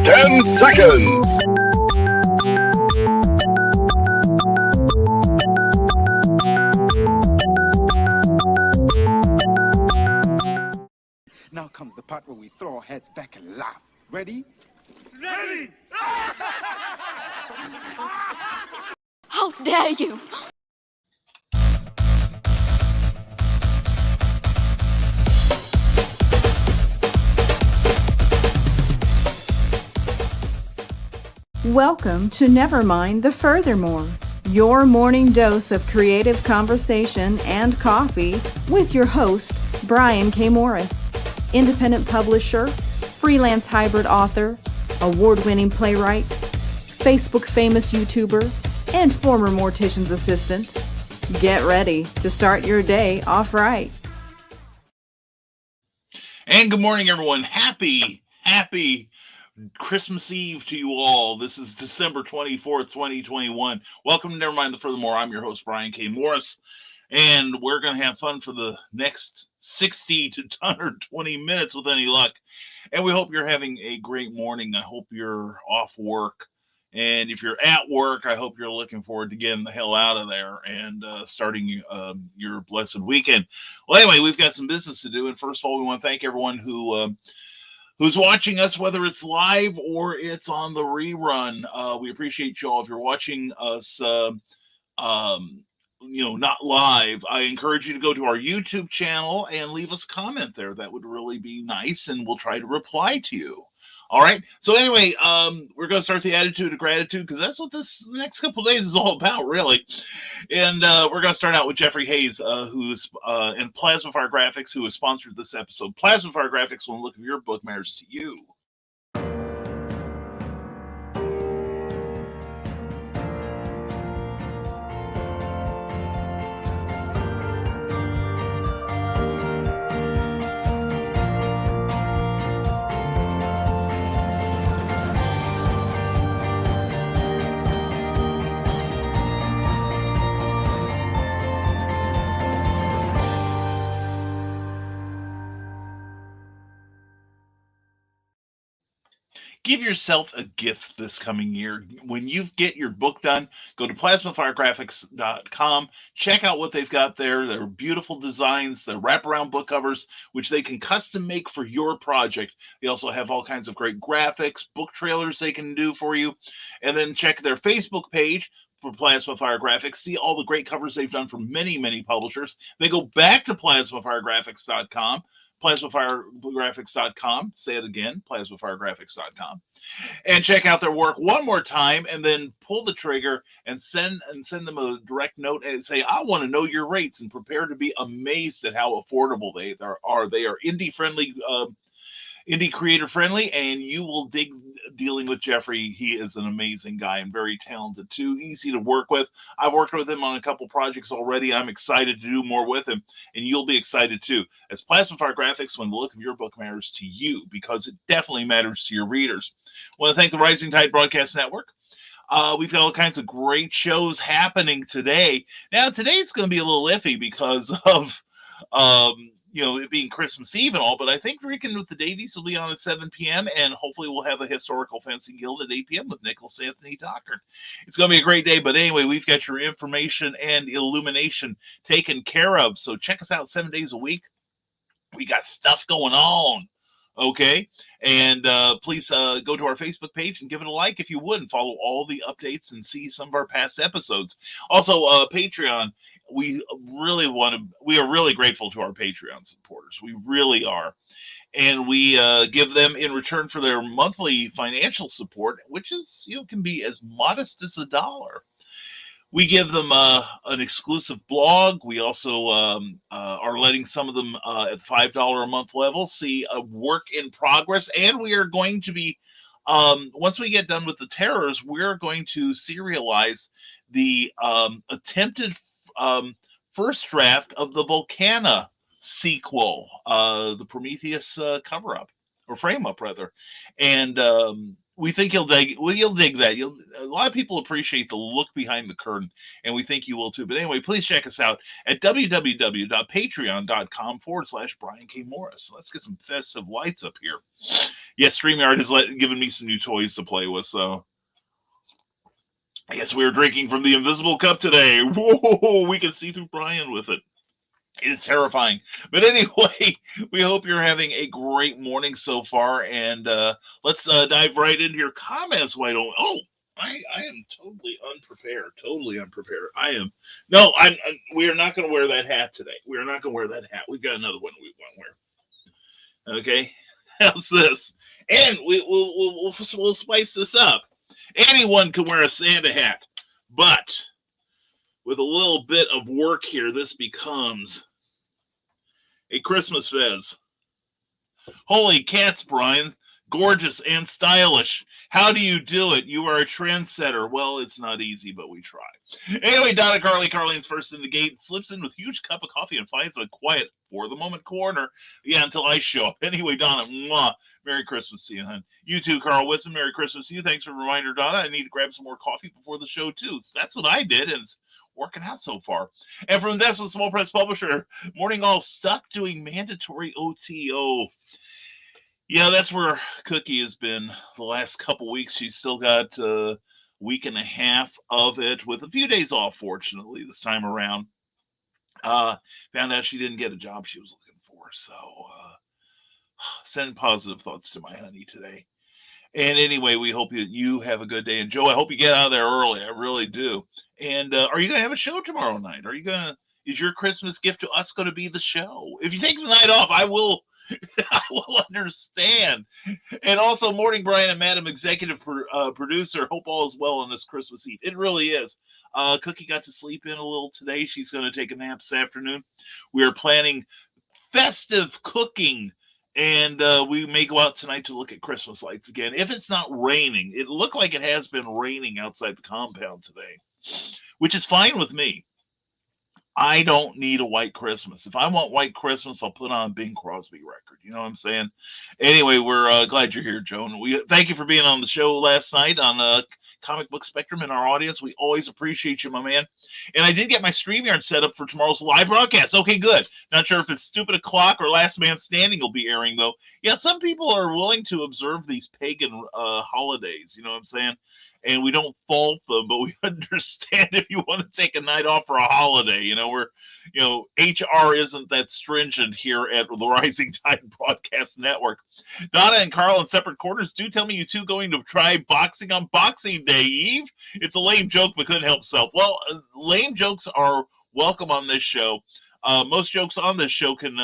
10 seconds. Now comes the part where we throw our heads back and laugh. Ready? Ready! How dare you! Welcome to Never Mind the Furthermore, your morning dose of creative conversation and coffee with your host, Brian K. Morris, independent publisher, freelance hybrid author, award-winning playwright, Facebook famous YouTuber, and former mortician's assistant. Get ready to start your day off right. And good morning, everyone. Happy Christmas Eve to you all. This is December 24th, 2021. Welcome to Never Mind the Furthermore. I'm your host, Brian K. Morris, and we're going to have fun for the next 60 to 120 minutes with any luck. And we hope you're having a great morning. I hope you're off work. And if you're at work, I hope you're looking forward to getting the hell out of there and starting your blessed weekend. Well, anyway, we've got some business to do. And first of all, we want to thank everyone who's watching us, whether it's live or it's on the rerun. We appreciate you all. If you're watching us, not live, I encourage you to go to our YouTube channel and leave us a comment there. That would really be nice, and we'll try to reply to you. All right. So anyway, we're going to start the attitude of gratitude because that's what the next couple of days is all about, really. And we're going to start out with Jeffrey Hayes, who's in Plasma Fire Graphics, who has sponsored this episode. Plasma Fire Graphics, when the look of your book matters to you. Give yourself a gift this coming year. When you get your book done, go to plasmafiregraphics.com. Check out what they've got there. They're beautiful designs, the wraparound book covers, which they can custom make for your project. They also have all kinds of great graphics, book trailers they can do for you. And then check their Facebook page for Plasma Fire Graphics. See all the great covers they've done for many, many publishers. They go back to plasmafiregraphics.com. plasmafiregraphics.com. Say it again, plasmafiregraphics.com. And check out their work one more time, and then pull the trigger and send them a direct note and say, I want to know your rates, and prepare to be amazed at how affordable they are. They are indie friendly, indie creator friendly, and you will dig dealing with Jeffrey. He is an amazing guy and very talented too, easy to work with. I've worked with him on a couple projects already. I'm excited to do more with him, and you'll be excited too. As Plasma Fire Graphics, when the look of your book matters to you, because it definitely matters to your readers. I want to thank the Rising Tide Broadcast Network. We've got all kinds of great shows happening today. Now, today's going to be a little iffy because of it being Christmas Eve and all, but I think Drinking with the Davies will be on at 7 p.m. and hopefully we'll have a Historical Fencing Guild at 8 p.m. with Nicholas Anthony Dockard. It's going to be a great day, but anyway, we've got your information and illumination taken care of, so check us out 7 days a week. We got stuff going on, okay? And please go to our Facebook page and give it a like if you would, and follow all the updates and see some of our past episodes. Also, Patreon. We are really grateful to our Patreon supporters. We really are. And we give them in return for their monthly financial support, which is, can be as modest as $1. We give them an exclusive blog. We also are letting some of them at $5 a month level see a work in progress. And we are going to be, once we get done with the terrors, we're going to serialize the attempted first draft of the Volcana sequel, the Prometheus cover-up, or frame-up, rather. And we think you'll dig. Well, you'll dig that. A lot of people appreciate the look behind the curtain, and we think you will too. But anyway, please check us out at www.patreon.com/Brian K. Morris. Let's get some festive lights up here. Yes, StreamYard has given me some new toys to play with, so I guess we're drinking from the invisible cup today. Whoa, we can see through Brian with it. It's terrifying. But anyway, we hope you're having a great morning so far. And let's dive right into your comments. Why don't... Oh, I am totally unprepared. Totally unprepared. I am... No, we are not going to wear that hat today. We are not going to wear that hat. We've got another one we want to wear. Okay? How's this? And we'll spice this up. Anyone can wear a Santa hat. But with a little bit of work here, this becomes a Christmas fez. Holy cats, Brian. Gorgeous and stylish. How do you do it? You are a trendsetter. Well, it's not easy, but we try. Anyway, Donna Carlene's first in the gate, slips in with a huge cup of coffee and finds a quiet, for the moment, corner. Yeah, until I show up. Anyway, Donna, mwah. Merry Christmas to you, hon. You too, Carl Whitson. Merry Christmas to you. Thanks for the reminder, Donna. I need to grab some more coffee before the show, too. So that's what I did, and it's working out so far. And from this one, Small Press Publisher, morning all stuck doing mandatory OTO. Yeah, that's where Cookie has been the last couple weeks. She's still got a week and a half of it with a few days off, fortunately, this time around. Found out she didn't get a job she was looking for. So send positive thoughts to my honey today. And anyway, we hope you have a good day. And Joe, I hope you get out of there early. I really do. And are you going to have a show tomorrow night? Is your Christmas gift to us going to be the show? If you take the night off, I will understand. And also, morning, Brian and Madam Executive Producer. Hope all is well on this Christmas Eve. It really is. Cookie got to sleep in a little today. She's going to take a nap this afternoon. We are planning festive cooking, and we may go out tonight to look at Christmas lights again. If it's not raining, it looked like it has been raining outside the compound today, which is fine with me. I don't need a white Christmas. If I want white Christmas, I'll put on a Bing Crosby record. You know what I'm saying? Anyway, we're glad you're here, Joan. We thank you for being on the show last night on Comic Book Spectrum in our audience. We always appreciate you, my man. And I did get my StreamYard set up for tomorrow's live broadcast. Okay, good. Not sure if it's Stupid O'Clock or Last Man Standing will be airing, though. Yeah, some people are willing to observe these pagan holidays. You know what I'm saying? And we don't fault them, but we understand if you want to take a night off for a holiday. HR isn't that stringent here at the Rising Tide Broadcast Network. Donna and Carl in separate corners. Do tell me you two going to try boxing on Boxing Day Eve. It's a lame joke, but couldn't help self. Well, lame jokes are welcome on this show. Most jokes on this show can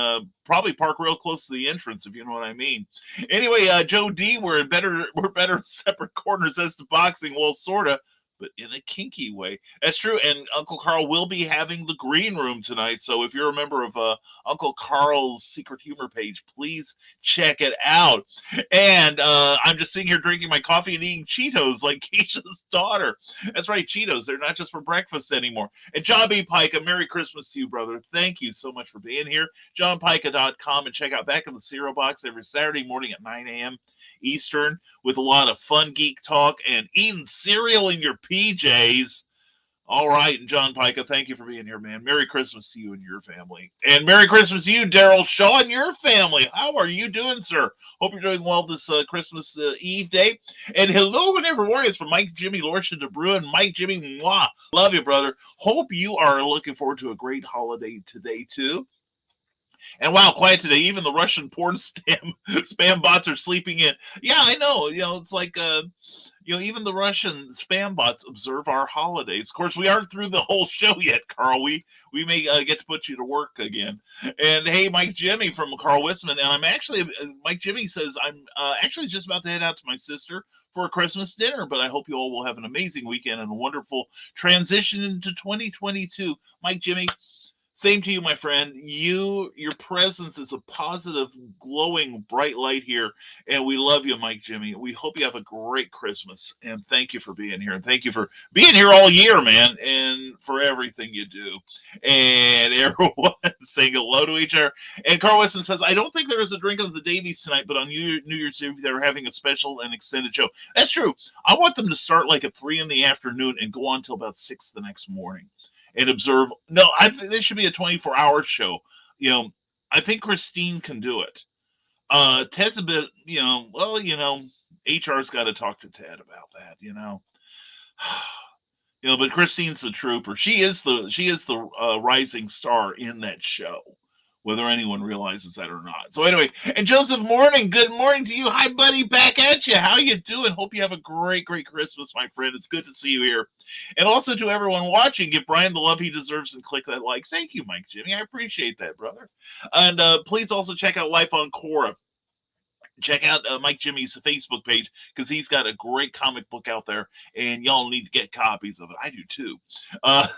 probably park real close to the entrance, if you know what I mean. Anyway, Joe D, we're better separate corners as to boxing. Well, sorta, but in a kinky way. That's true. And Uncle Carl will be having the green room tonight. So if you're a member of Uncle Carl's Secret Humor page, please check it out. And I'm just sitting here drinking my coffee and eating Cheetos like Keisha's daughter. That's right, Cheetos. They're not just for breakfast anymore. And John B. Pica, Merry Christmas to you, brother. Thank you so much for being here. JohnPica.com, and check out Back in the Cereal Box every Saturday morning at 9 a.m. Eastern with a lot of fun geek talk and eating cereal in your PJs. All right, and John Pica, thank you for being here, man. Merry Christmas to you and your family. And Merry Christmas to you, Daryl Shaw, and your family. How are you doing, sir? Hope you're doing well this Christmas Eve day. And hello, and everyone. It's from Mike, Jimmy, Lorsha DeBrew, and Mike, Jimmy, mwah. Love you, brother. Hope you are looking forward to a great holiday today, too. And wow, quiet today. Even the Russian porn spam bots are sleeping in. Yeah, I know. It's like, even the Russian spam bots observe our holidays. Of course, we aren't through the whole show yet, Carl. We may get to put you to work again. And hey, Mike Jimmy from Carl Wisman. And Mike Jimmy says, I'm actually just about to head out to my sister for a Christmas dinner, but I hope you all will have an amazing weekend and a wonderful transition into 2022. Mike Jimmy, Same to you, my friend. Your presence is a positive, glowing, bright light here, and we love you, Mike Jimmy. We hope you have a great Christmas, and thank you for being here, and thank you for being here all year, man, and for everything you do. And everyone saying hello to each other. And Carl Weston says, "I don't think there is a drink of the Davies tonight, but on New Year's Eve they're having a special and extended show." That's true. I want them to start like at 3 in the afternoon and go on till about 6 the next morning. And observe. No, I think this should be a 24-hour show. I think Christine can do it. Ted's a bit, HR's got to talk to Ted about that. But Christine's the trooper. She is the rising star in that show, whether anyone realizes that or not. So anyway, and Joseph Morning, good morning to you. Hi, buddy, back at you. How you doing? Hope you have a great, great Christmas, my friend. It's good to see you here. And also to everyone watching, give Brian the love he deserves and click that like. Thank you, Mike Jimmy. I appreciate that, brother. And please also check out Life on Quora. Check out Mike Jimmy's Facebook page because he's got a great comic book out there, and y'all need to get copies of it. I do too.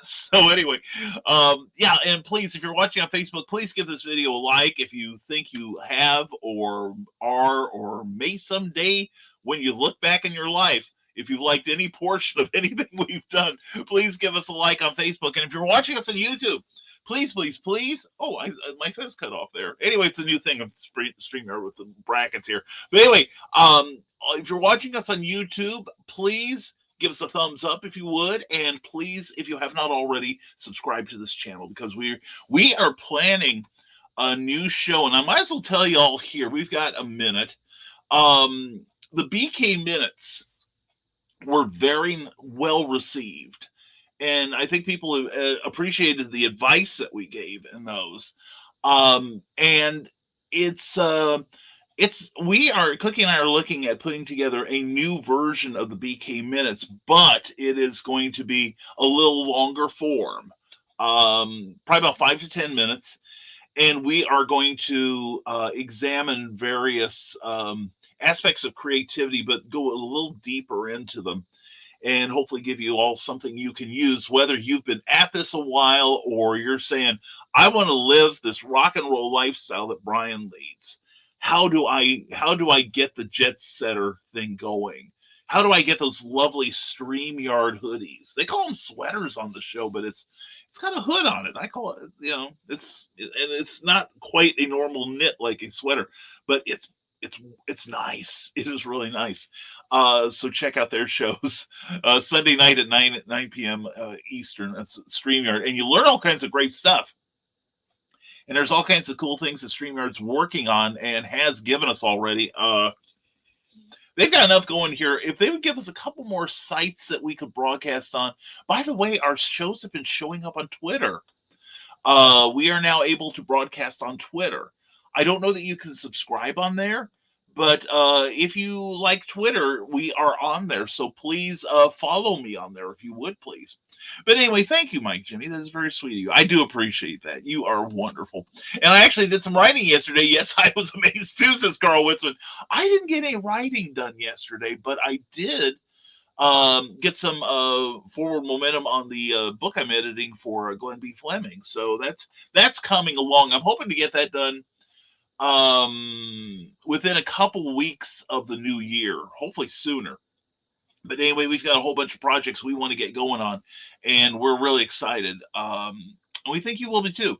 So anyway, and please, if you're watching on Facebook, please give this video a like if you think you have or are or may someday when you look back in your life. If you've liked any portion of anything we've done, please give us a like on Facebook. And if you're watching us on YouTube, please, please, please. Oh, my face cut off there. Anyway, it's a new thing of StreamYard with the brackets here. But anyway, if you're watching us on YouTube, please give us a thumbs up if you would. And please, if you have not already, subscribe to this channel because we are planning a new show. And I might as well tell you all here, we've got a minute. The BK Minutes were very well received. And I think people appreciated the advice that we gave in those. And Cookie and I are looking at putting together a new version of the BK Minutes, but it is going to be a little longer form, probably about 5 to 10 minutes. And we are going to examine various aspects of creativity, but go a little deeper into them. And hopefully give you all something you can use, whether you've been at this a while or you're saying, I want to live this rock and roll lifestyle that Brian leads. How do I get the jet setter thing going? How do I get those lovely StreamYard hoodies? They call them sweaters on the show, but it's got a hood on it. I call it, it's not quite a normal knit like a sweater, but it's nice. It is really nice. So check out their shows Sunday night at 9 p.m. Eastern. That's StreamYard, and you learn all kinds of great stuff. And there's all kinds of cool things that StreamYard's working on and has given us already. They've got enough going here. If they would give us a couple more sites that we could broadcast on. By the way, our shows have been showing up on Twitter. We are now able to broadcast on Twitter. I don't know that you can subscribe on there, but if you like Twitter, we are on there. So please follow me on there if you would, please. But anyway, thank you, Mike Jimmy. That is very sweet of you. I do appreciate that. You are wonderful. And I actually did some writing yesterday. Yes, I was amazed too, says Carl Witzman. I didn't get any writing done yesterday, but I did get some forward momentum on the book I'm editing for Glenn B. Fleming. So that's coming along. I'm hoping to get that done within a couple weeks of the new year, hopefully sooner. But anyway, we've got a whole bunch of projects we want to get going on, and we're really excited. And we think you will be too.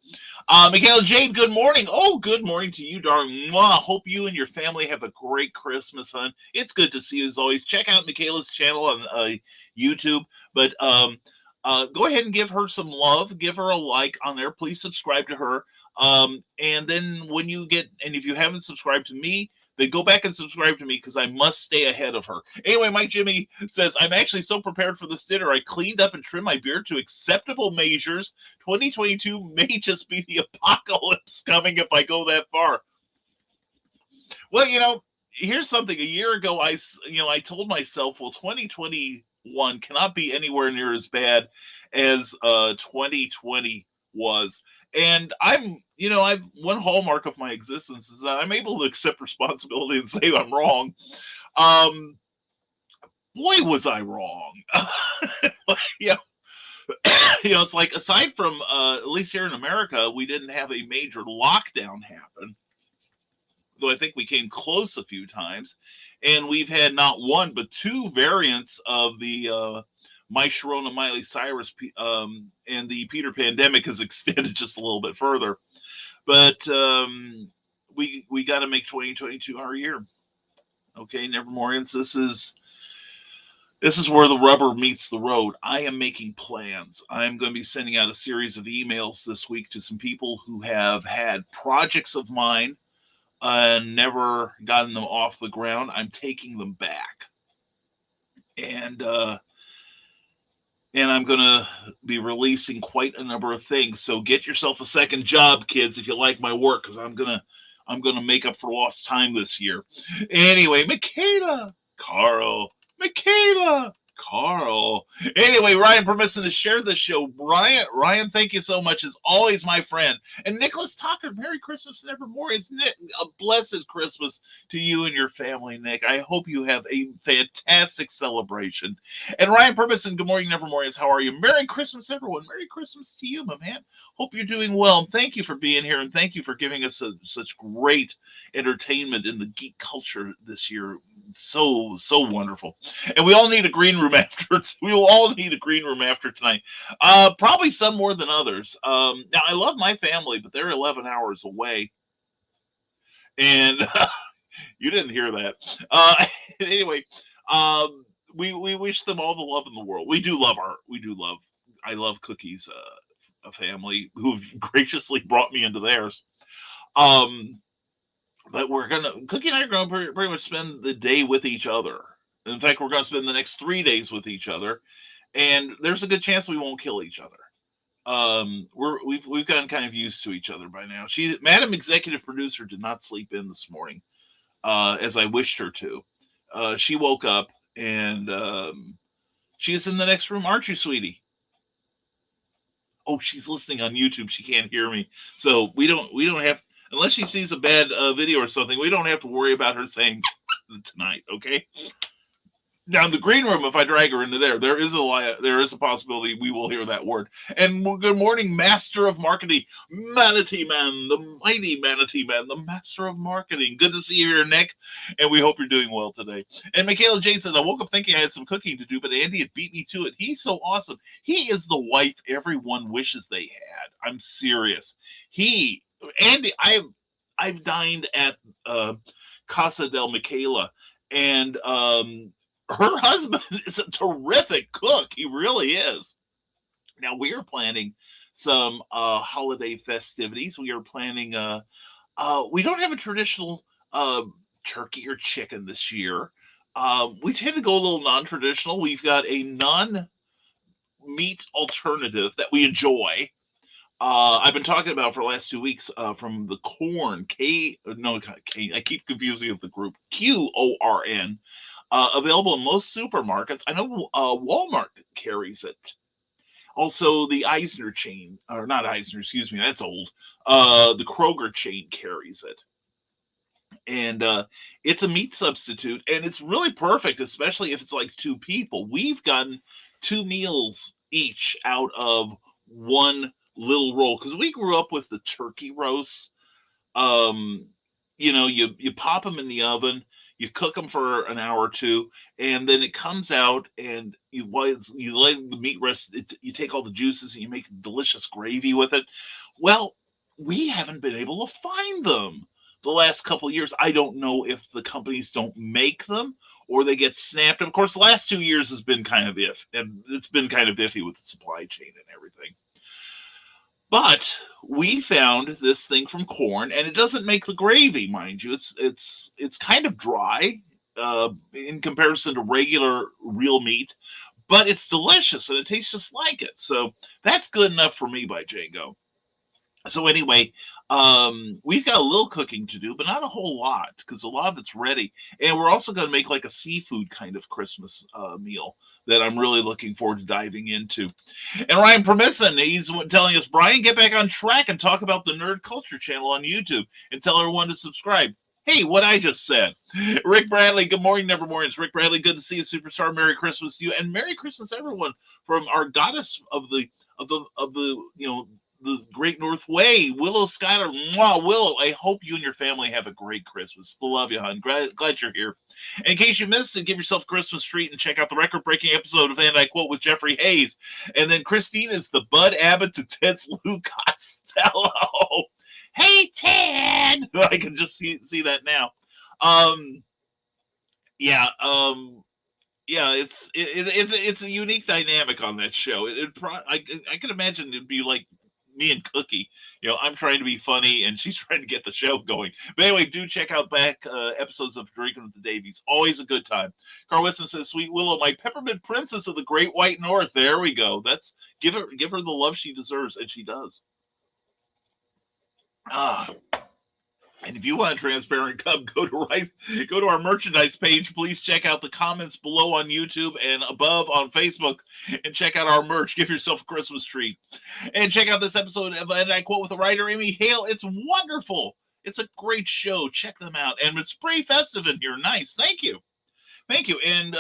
Michaela Jade, good morning. Oh, good morning to you, darling. Mwah. Hope you and your family have a great Christmas, hon. It's good to see you as always. Check out Michaela's channel on YouTube. But go ahead and give her some love. Give her a like on there. Please subscribe to her. And then when you get, and if you haven't subscribed to me, then go back and subscribe to me because I must stay ahead of her. Anyway, Mike Jimmy says, I'm actually so prepared for this dinner. I cleaned up and trimmed my beard to acceptable measures. 2022 may just be the apocalypse coming if I go that far. Well, here's something. A year ago, I told myself, well, 2021 cannot be anywhere near as bad as 2020 was. And I've one hallmark of my existence is that I'm able to accept responsibility and say I'm wrong. Boy, was I wrong. It's like, aside from at least here in America, we didn't have a major lockdown happen. Though I think we came close a few times, and we've had not one but two variants of the My Sharona Miley Cyrus, and the Peter pandemic has extended just a little bit further. But we got to make 2022 our year. Okay, Nevermorians, this is where the rubber meets the road. I am making plans. I'm going to be sending out a series of emails this week to some people who have had projects of mine, never gotten them off the ground. I'm taking them back. And I'm going to be releasing quite a number of things. So get yourself a second job, kids, if you like my work, because I'm going to make up for lost time this year. Anyway, Michaela, Carl, Michaela, Carl. Anyway, Ryan Permisson to share the show. Ryan, thank you so much. As always, my friend. And Nicholas Tucker, Merry Christmas and evermore. It's Nick, a blessed Christmas to you and your family, Nick. I hope you have a fantastic celebration. And Ryan Permisson, good morning, Nevermorians. How are you? Merry Christmas, everyone. Merry Christmas to you, my man. Hope you're doing well. And thank you for being here. And thank you for giving us such great entertainment in the geek culture this year. So wonderful. And we all need a green room after. We will all need a green room after tonight. Probably some more than others. Now, I love my family, but they're 11 hours away. And you didn't hear that. Anyway, we wish them all the love in the world. I love Cookie's a family who've graciously brought me into theirs. But Cookie and I are going to pretty much spend the day with each other. In fact, we're going to spend the next 3 days with each other, and there's a good chance we won't kill each other. We've gotten kind of used to each other by now. Madam Executive Producer did not sleep in this morning, as I wished her to. She woke up, and she's in the next room, aren't you, sweetie? Oh, she's listening on YouTube. She can't hear me, so we don't have. Unless she sees a bad video or something, we don't have to worry about her saying tonight, okay? Now, in the green room, if I drag her into there is a possibility we will hear that word. And good morning, Master of Marketing, Manatee Man, the mighty Manatee Man, the Master of Marketing. Good to see you here, Nick, and we hope you're doing well today. And Michaela Jane said, I woke up thinking I had some cooking to do, but Andy had beat me to it. He's so awesome. He is the wife everyone wishes they had. I'm serious. Andy, I've dined at Casa del Michaela, and her husband is a terrific cook. He really is. Now, we are planning some holiday festivities. We are planning, we don't have a traditional turkey or chicken this year. We tend to go a little non-traditional. We've got a non-meat alternative that we enjoy. I've been talking about for the last 2 weeks from the Corn, I keep confusing with the group, QORN, available in most supermarkets. I know Walmart carries it. Also, the Eisner chain, or not Eisner, excuse me, that's old. The Kroger chain carries it. And it's a meat substitute, and it's really perfect, especially if it's like two people. We've gotten 2 meals each out of one little roll, because we grew up with the turkey roasts. You pop them in the oven, you cook them for an hour or two, and then it comes out, and you let the meat rest. You take all the juices and you make delicious gravy with it. Well, we haven't been able to find them the last couple of years. I don't know if the companies don't make them or they get snapped. And of course, the last 2 years has been kind of it's been kind of iffy with the supply chain and everything. But we found this thing from Corn, and it doesn't make the gravy, mind you. It's kind of dry in comparison to regular real meat, but it's delicious and it tastes just like it. So that's good enough for me by Django. So anyway, we've got a little cooking to do, but not a whole lot, because a lot of it's ready. And we're also going to make like a seafood kind of Christmas meal that I'm really looking forward to diving into. And Ryan Permisson, he's telling us, Brian, get back on track and talk about the Nerd Culture channel on YouTube and tell everyone to subscribe. Hey, what I just said. Rick Bradley, good morning, Nevermore. It's Rick Bradley. Good to see you, superstar. Merry Christmas to you, and Merry Christmas, everyone, from our goddess of the the Great North Way, Willow Schuyler. Mwah, Willow, I hope you and your family have a great Christmas. Love you, hon. Glad you're here. And in case you missed it, give yourself a Christmas treat and check out the record-breaking episode of And I Quote with Jeffrey Hayes. And then Christine is the Bud Abbott to Ted's Lou Costello. Hey, Ted! I can just see that now. Yeah, it's a unique dynamic on that show. I can imagine it'd be like me and Cookie. I'm trying to be funny and she's trying to get the show going. But anyway, do check out back episodes of Drinking with the Davies. Always a good time. Carl Westman says, "Sweet Willow, my peppermint princess of the Great White North." There we go. Give her the love she deserves, and she does. And if you want a transparent cup, go to our merchandise page. Please check out the comments below on YouTube and above on Facebook, and check out our merch. Give yourself a Christmas treat. And check out this episode of And I Quote with the writer Amy Hale. It's wonderful. It's a great show. Check them out. And it's pretty festive in here. Nice. Thank you. And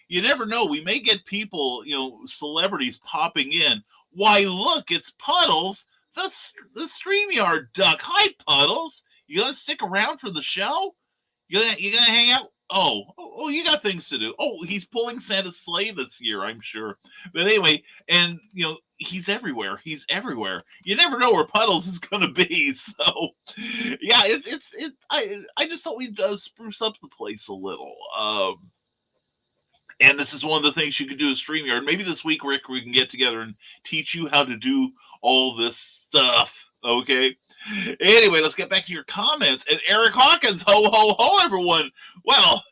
you never know. We may get people, celebrities popping in. Why, look, it's Puddles, the StreamYard duck. Hi, Puddles. You gonna stick around for the show? You gonna hang out? Oh, you got things to do. Oh, he's pulling Santa's sleigh this year, I'm sure. But anyway, and he's everywhere. You never know where Puddles is gonna be. So yeah, I just thought we'd spruce up the place a little. And this is one of the things you could do with StreamYard. Maybe this week, Rick, we can get together and teach you how to do all this stuff. Okay. Anyway, let's get back to your comments. And Eric Hawkins, ho, ho, ho, everyone. Well,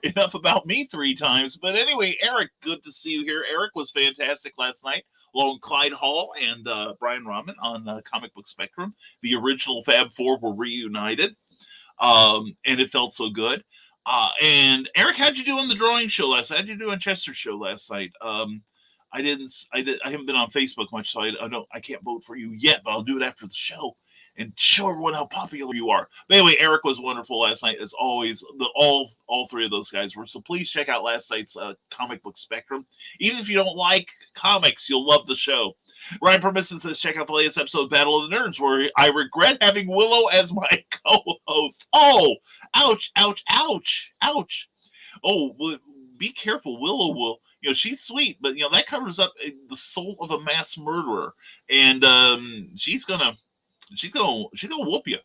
enough about me 3 times. But anyway, Eric, good to see you here. Eric was fantastic last night, along with Clyde Hall and Brian Rahman on Comic Book Spectrum. The original Fab Four were reunited, and it felt so good. And Eric, how'd you do on the drawing show last night? How'd you do on Chester's show last night? I haven't been on Facebook much, so I can't vote for you yet, but I'll do it after the show and show everyone how popular you are. But anyway, Eric was wonderful last night, as always. All 3 of those guys were. So please check out last night's Comic Book Spectrum. Even if you don't like comics, you'll love the show. Ryan Permisson says, check out the latest episode of Battle of the Nerds, where I regret having Willow as my co-host. Oh, ouch, ouch, ouch, ouch. Oh, be careful. Willow will, she's sweet, but that covers up the soul of a mass murderer, and she's gonna whoop you.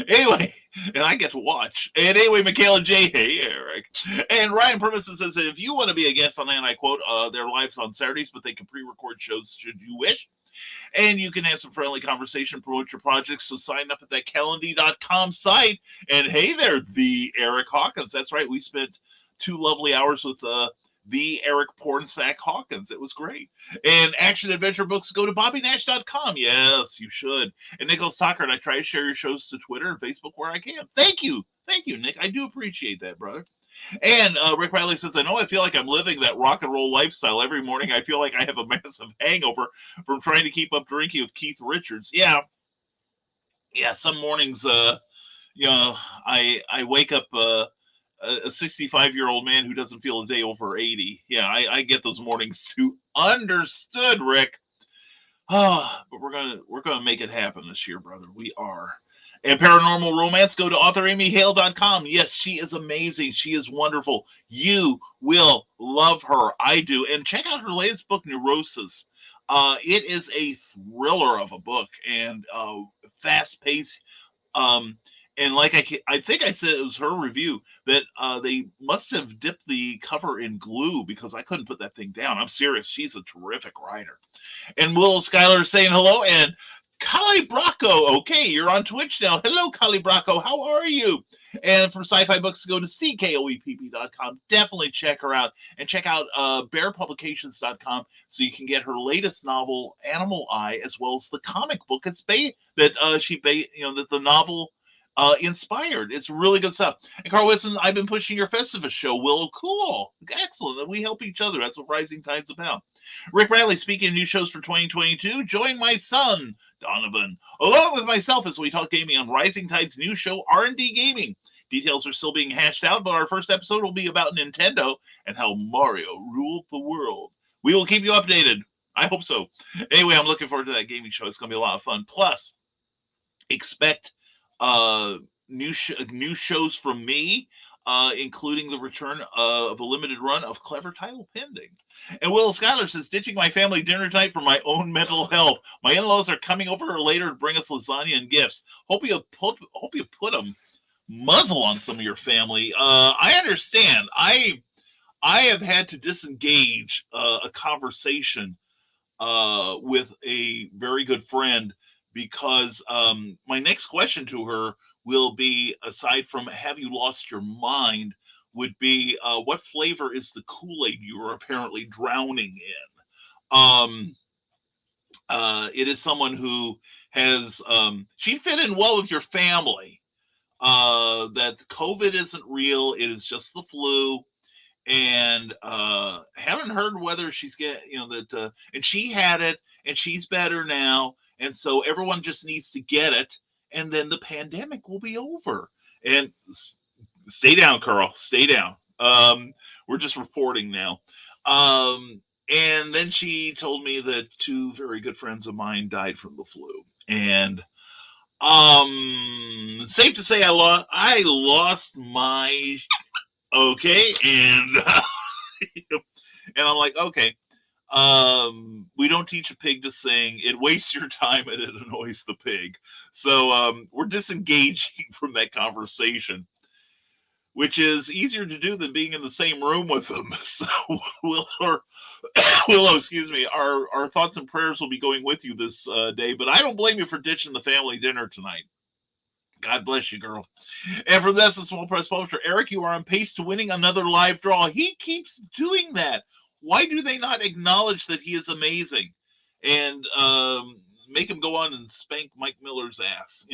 Anyway, and I get to watch. And anyway, Michaela J. Hey, Eric. And Ryan Permisson says that if you want to be a guest on And I Quote, they're live on Saturdays, but they can pre-record shows should you wish. And you can have some friendly conversation, promote your projects. So sign up at that Calendly.com site. And hey there, the Eric Hawkins. That's right. We spent 2 lovely hours with the Eric Pornsack Hawkins. It was great. And action adventure books, go to BobbyNash.com. Yes, you should. And Nicholas Tucker, and I try to share your shows to Twitter and Facebook where I can. Thank you, Nick. I do appreciate that, brother. And Rick Riley says, I know I feel like I'm living that rock and roll lifestyle every morning. I feel like I have a massive hangover from trying to keep up drinking with Keith Richards. Yeah, some mornings, I wake up a 65-year-old man who doesn't feel a day over 80. Yeah, I get those mornings too. Understood, Rick. But we're gonna make it happen this year, brother. We are. And Paranormal Romance, go to AuthorAmyHale.com. Yes, she is amazing. She is wonderful. You will love her. I do. And check out her latest book, Neurosis. It is a thriller of a book, and fast-paced. And like I think I said, it was her review that they must have dipped the cover in glue because I couldn't put that thing down. I'm serious. She's a terrific writer. And Will Schuyler saying hello. And Kali Bracco. Okay, you're on Twitch now. Hello, Kali Bracco. How are you? And for sci-fi books, go to CKOEPP.com. Definitely check her out. And check out bearpublications.com so you can get her latest novel, Animal Eye, as well as the comic book that the novel inspired. It's really good stuff. And Carl Wilson, I've been pushing your Festivus show. Willow, cool, excellent. We help each other. That's what Rising Tide's about. Rick Bradley, speaking of new shows for 2022, join my son Donovan along with myself as we talk gaming on Rising Tide's new show R&D Gaming. Details are still being hashed out, but our first episode will be about Nintendo and how Mario ruled the world. We will keep you updated. I hope so. Anyway, I'm looking forward to that gaming show. It's going to be a lot of fun. Plus, expect new shows from me, including the return of a limited run of Clever Title Pending. And Will Schuyler says, ditching my family dinner tonight for my own mental health. My in-laws are coming over later to bring us lasagna and gifts. Hope you put a muzzle on some of your family. I understand. I have had to disengage a conversation with a very good friend because my next question to her will be, aside from have you lost your mind, would be what flavor is the Kool-Aid you are apparently drowning in? It is someone who has, she fit in well with your family, that COVID isn't real. It is just the flu. And haven't heard whether she's that, and she had it and she's better now. And so everyone just needs to get it. And then the pandemic will be over. And stay down, Carl. Stay down. We're just reporting now. And then she told me that 2 very good friends of mine died from the flu. And safe to say I lost my okay. And and I'm like, okay. We don't teach a pig to sing. It wastes your time and it annoys the pig. So we're disengaging from that conversation, which is easier to do than being in the same room with them. So Willow, excuse me, our thoughts and prayers will be going with you this day, but I don't blame you for ditching the family dinner tonight. God bless you, girl. And for this, a Small Press Publisher, Eric, you are on pace to winning another live draw. He keeps doing that. Why do they not acknowledge that he is amazing and make him go on and spank Mike Miller's ass,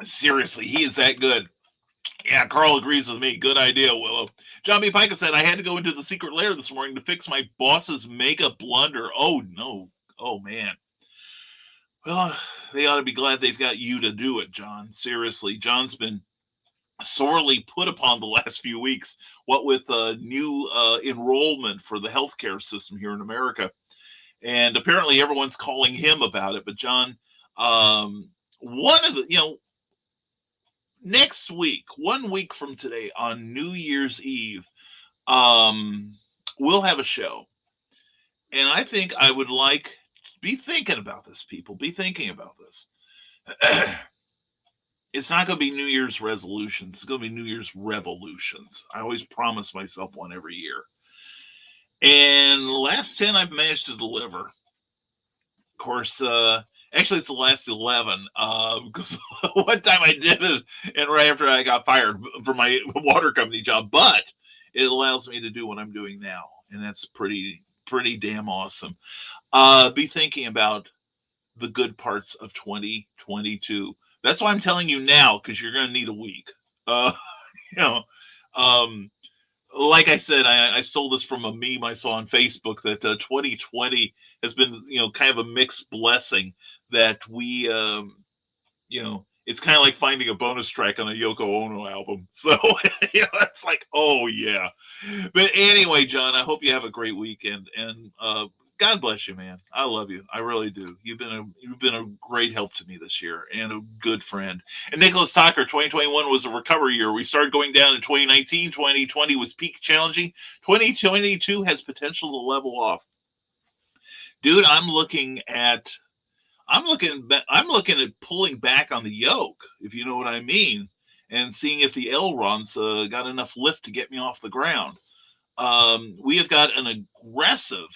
Seriously, he is that good. Yeah, Carl agrees with me. Good idea, Willow. John B. Pica said, I had to go into the secret lair this morning to fix my boss's makeup blunder. Oh, no. Oh, man. Well, they ought to be glad they've got you to do it, John. Seriously, John's been sorely put upon the last few weeks, what with new enrollment for the healthcare system here in America. And apparently everyone's calling him about it. But John, one of the, next week, 1 week from today on New Year's Eve, we'll have a show. And I think I would like, be thinking about this, people. Be thinking about this. It's not going to be New Year's resolutions. It's going to be New Year's revolutions. I always promise myself one every year. And the last 10 I've managed to deliver. Of course, actually, it's the last 11. Because one time I did it, and right after I got fired for my water company job. But it allows me to do what I'm doing now. And that's pretty damn awesome. Be thinking about the good parts of 2022. That's why I'm telling you now, because you're going to need a week. Like I said, I stole this from a meme I saw on Facebook that 2020 has been, kind of a mixed blessing that we, it's kind of like finding a bonus track on a Yoko Ono album. So, it's like, oh yeah. But anyway, John, I hope you have a great weekend, and God bless you, man. I love you. I really do. You've been a great help to me this year and a good friend. And Nicholas Tucker, 2021 was a recovery year. We started going down in 2019. 2020 was peak challenging. 2022 has potential to level off. Dude, I'm looking at pulling back on the yoke, if you know what I mean, and seeing if the ailerons got enough lift to get me off the ground. We have got an aggressive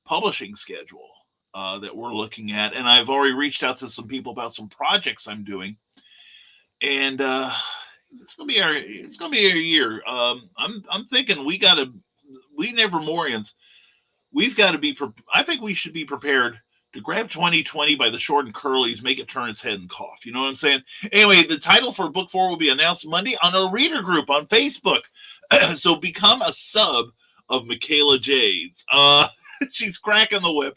publishing schedule that we're looking at, and I've already reached out to some people about some projects I'm doing, and it's gonna be our year. I'm thinking we Nevermorians, we've got to be. I think we should be prepared to grab 2020 by the short and curlies, make it turn its head and cough. You know what I'm saying? Anyway, the title for book 4 will be announced Monday on our reader group on Facebook. So become a sub of Michaela Jades. She's cracking the whip.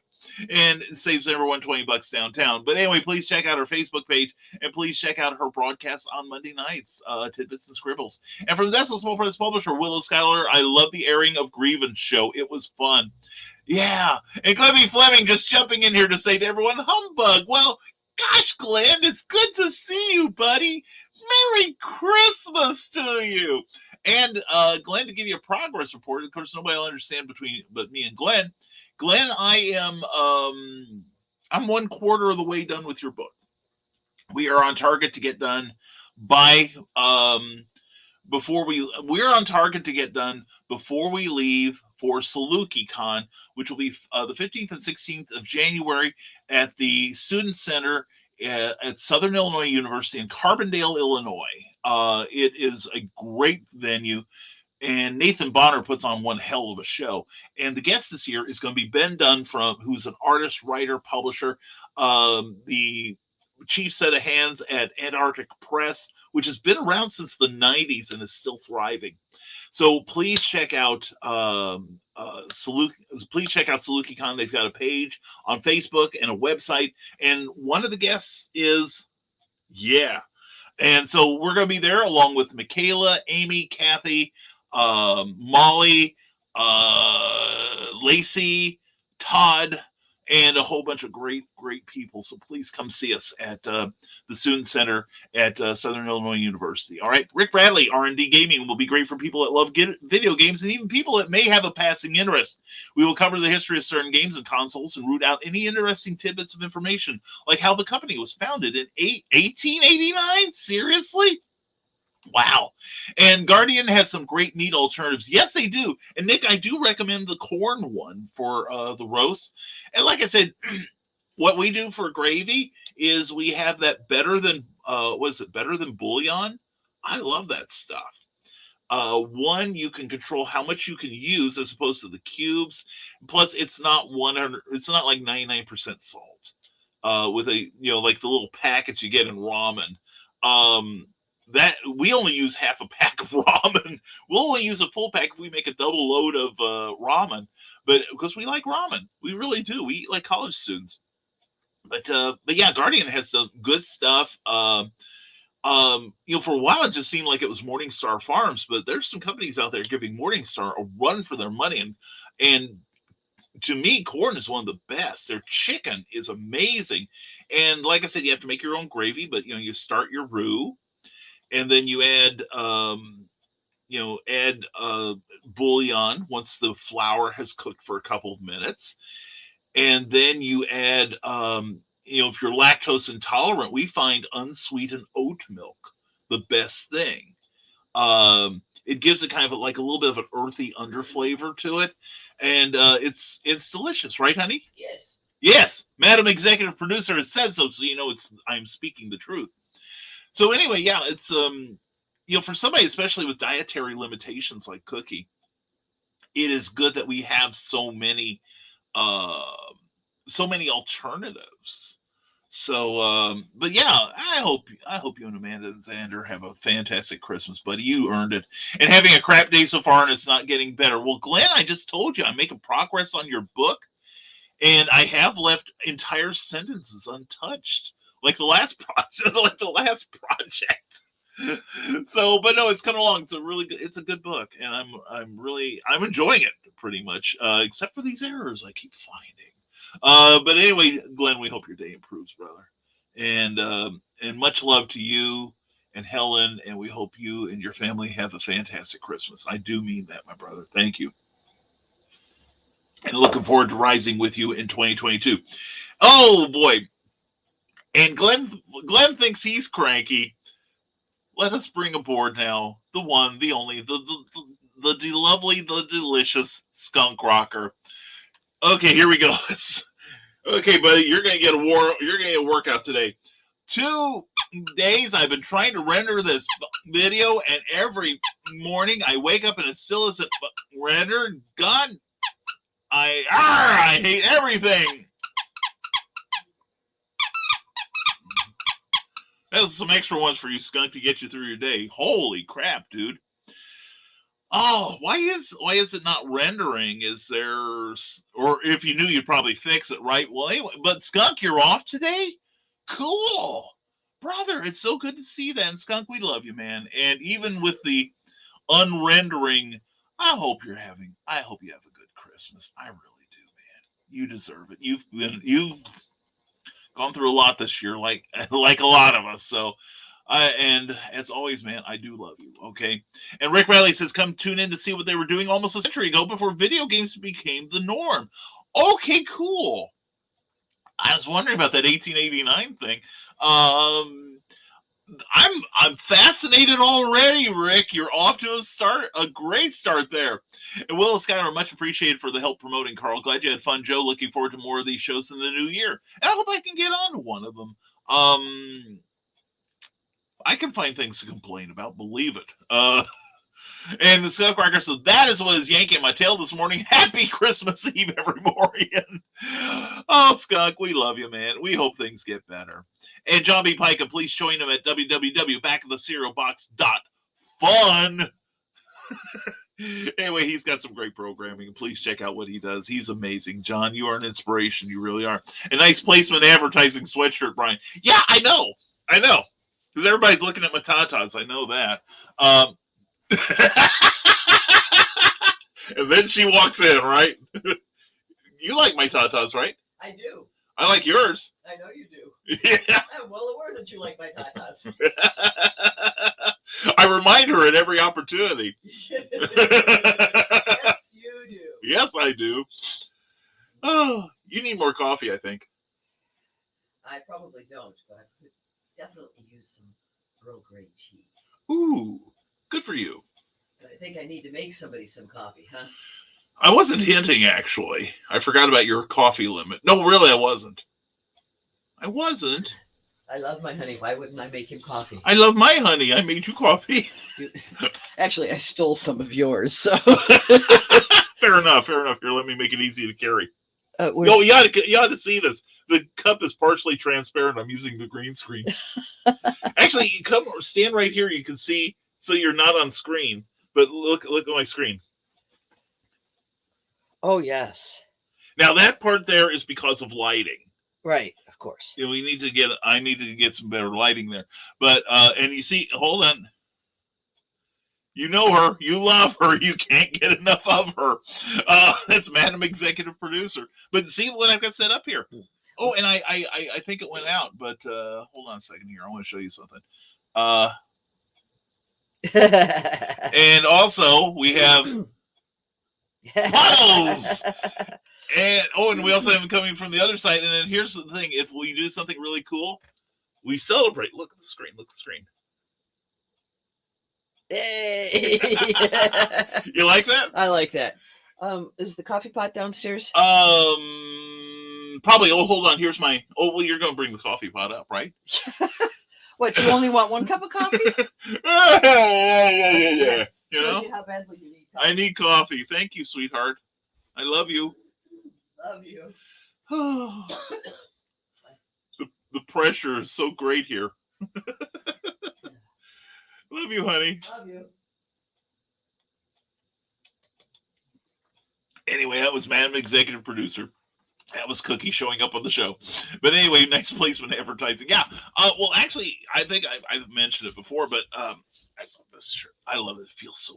and it saves everyone $20 downtown. But anyway, please check out her Facebook page, and please check out her broadcast on Monday nights, Tidbits and Scribbles. And from the desk of Small Press Publisher, Willow Schuyler, I love the airing of Grievance Show. It was fun. Yeah. And Clemmy Fleming just jumping in here to say to everyone, humbug. Well, gosh, Glenn, it's good to see you, buddy. Merry Christmas to you. And Glenn, to give you a progress report, of course, nobody will understand but me and Glenn. Glenn, I'm 1/4 of the way done with your book. We are on target to get done by we're on target to get done before we leave for SalukieCon, which will be the 15th and 16th of January at the Student Center at Southern Illinois University in Carbondale, Illinois. It is a great venue, and Nathan Bonner puts on one hell of a show. And the guest this year is going to be Ben Dunn, who's an artist, writer, publisher, the chief set of hands at Antarctic Press, which has been around since the 90s and is still thriving. So please check out SalukieCon. They've got a page on Facebook and a website, and one of the guests is and so we're going to be there along with Michaela, Amy, Kathy, Molly, Lacey, Todd, and a whole bunch of great people. So please come see us at the Student Center at Southern Illinois University. All right, Rick Bradley, R&D Gaming, will be great for people that love video games and even people that may have a passing interest. We will cover the history of certain games and consoles and root out any interesting tidbits of information, like how the company was founded in 1889. Seriously? Wow. And Guardian has some great meat alternatives. Yes, they do. And Nick, I do recommend the corn one for the roast. And like I said, what we do for gravy is we have that better than bouillon. I love that stuff. One, you can control how much you can use as opposed to the cubes. Plus, it's not 100. It's not like 99% salt. With like the little packets you get in ramen. That we only use half a pack of ramen. We'll only use a full pack if we make a double load of ramen, but because we like ramen, we really do. We eat like college students. But yeah, Guardian has some good stuff. For a while it just seemed like it was Morningstar Farms, but there's some companies out there giving Morningstar a run for their money, and to me, corn is one of the best. Their chicken is amazing, and like I said, you have to make your own gravy, but you start your roux. And then you add, bouillon once the flour has cooked for a couple of minutes. And then you add, if you're lactose intolerant, we find unsweetened oat milk the best thing. It gives it kind of like a little bit of an earthy underflavor to it. And it's delicious, right, honey? Yes. Yes. Madam Executive Producer has said so I'm speaking the truth. So anyway, yeah, it's for somebody, especially with dietary limitations like Cookie, it is good that we have so many alternatives. So, but yeah, I hope you and Amanda and Xander have a fantastic Christmas, buddy. You earned it. And having a crap day so far, and it's not getting better. Well, Glenn, I just told you I'm making progress on your book, and I have left entire sentences untouched. Like the last project. So, but no, it's coming along. It's a good book, and I'm enjoying it pretty much, except for these errors I keep finding. But anyway, Glenn, we hope your day improves, brother, and much love to you and Helen, and we hope you and your family have a fantastic Christmas. I do mean that, my brother. Thank you, and looking forward to rising with you in 2022. Oh boy. And Glenn thinks he's cranky. Let us bring aboard now the one, the only, the lovely, the delicious Skunk Rocker. Okay, here we go. Okay, buddy, you're gonna get a workout today. 2 days I've been trying to render this video, and every morning I wake up and it still isn't rendered. God, I hate everything. That's some extra ones for you, Skunk, to get you through your day. Holy crap, dude. Oh, why is it not rendering? Is there, or if you knew, you'd probably fix it, right? Well, anyway, but Skunk, you're off today? Cool. Brother, it's so good to see that. And Skunk, we love you, man. And even with the unrendering, I hope you have a good Christmas. I really do, man. You deserve it. You've gone through a lot this year, like like a lot of us. So and as always, man, I do love you. Okay. And Rick Riley says, come tune in to see what they were doing almost a century ago before video games became the norm. Okay, cool. I was wondering about that 1889 thing. I'm fascinated already, Rick. You're off to a great start there. And Will Schuyler, much appreciated for the help promoting, Carl. Glad you had fun, Joe. Looking forward to more of these shows in the new year. And I hope I can get on to one of them. I can find things to complain about, believe it. And the Skullcracker says, that is what is yanking my tail this morning. Happy Christmas Eve, everybody. Oh, Skunk, we love you, man. We hope things get better. And John B. Pike, please join him at www.backofthecerealbox.fun. Anyway, he's got some great programming. Please check out what he does. He's amazing. John, you are an inspiration. You really are. A nice placement advertising sweatshirt, Brian. Yeah, I know. Because everybody's looking at my tatas. I know that. And then she walks in, right? You like my tatas, right? I do. I like yours. I know you do. Yeah. I'm well aware that you like my tatas. I remind her at every opportunity. Yes, you do. Yes, I do. Oh, you need more coffee, I think. I probably don't, but I could definitely use some Earl Grey tea. Ooh, good for you. And I think I need to make somebody some coffee, huh? I wasn't hinting, actually. I forgot about your coffee limit. No, really, I wasn't. I love my honey. Why wouldn't I make him coffee? I love my honey. I made you coffee. Actually, I stole some of yours, so. Fair enough. Here, let me make it easy to carry. You you ought to see this. The cup is partially transparent. I'm using the green screen. Actually, you stand right here. You can see, so you're not on screen. But look at my screen. Oh, yes. Now, that part there is because of lighting. Right, of course. I need to get some better lighting there. But, and you see, hold on. You know her. You love her. You can't get enough of her. That's Madam Executive Producer. But see what I've got set up here. Oh, and I think it went out. But hold on a second here. I want to show you something. And also, we have puddles. And we also have them coming from the other side. And then here's the thing: if we do something really cool, we celebrate. Look at the screen. Hey. You like that? I like that. Is the coffee pot downstairs? Probably. Oh, hold on. Here's my. Oh, well, you're going to bring the coffee pot up, right? What? You only want one cup of coffee? Yeah. You know? Shows you how badly you need coffee. I need coffee. Thank you, sweetheart. I love you. Love you. The pressure is so great here. Love you, honey. Love you. Anyway, that was Madam Executive Producer. That was Cookie showing up on the show. But anyway, next placement advertising. Yeah. Well, actually, I think I've mentioned it before, but I love this shirt. I love it. It feels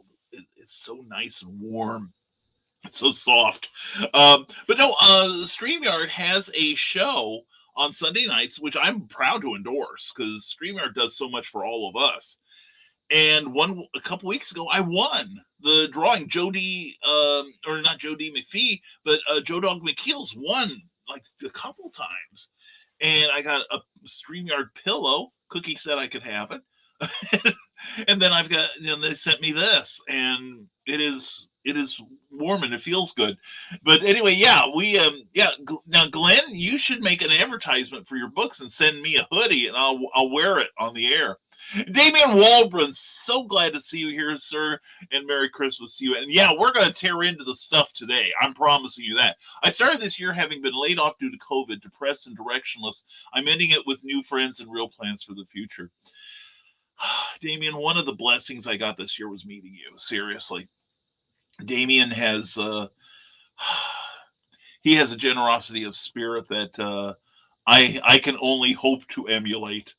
it's so nice and warm. It's so soft. But no, StreamYard has a show on Sunday nights, which I'm proud to endorse because StreamYard does so much for all of us. And a couple weeks ago, I won the drawing. Jody, or not Jody McPhee, but Joe Dog McKeels won like a couple times. And I got a StreamYard pillow. Cookie said I could have it. And then I've got, they sent me this, and it is warm and it feels good. But anyway, now Glenn, you should make an advertisement for your books and send me a hoodie, and I'll wear it on the air. Damian Waldron, so glad to see you here, sir, and Merry Christmas to you. And yeah, we're going to tear into the stuff today. I'm promising you that. I started this year having been laid off due to COVID, depressed and directionless. I'm ending it with new friends and real plans for the future. Damien, one of the blessings I got this year was meeting you. Seriously. Damien has he has a generosity of spirit that I can only hope to emulate.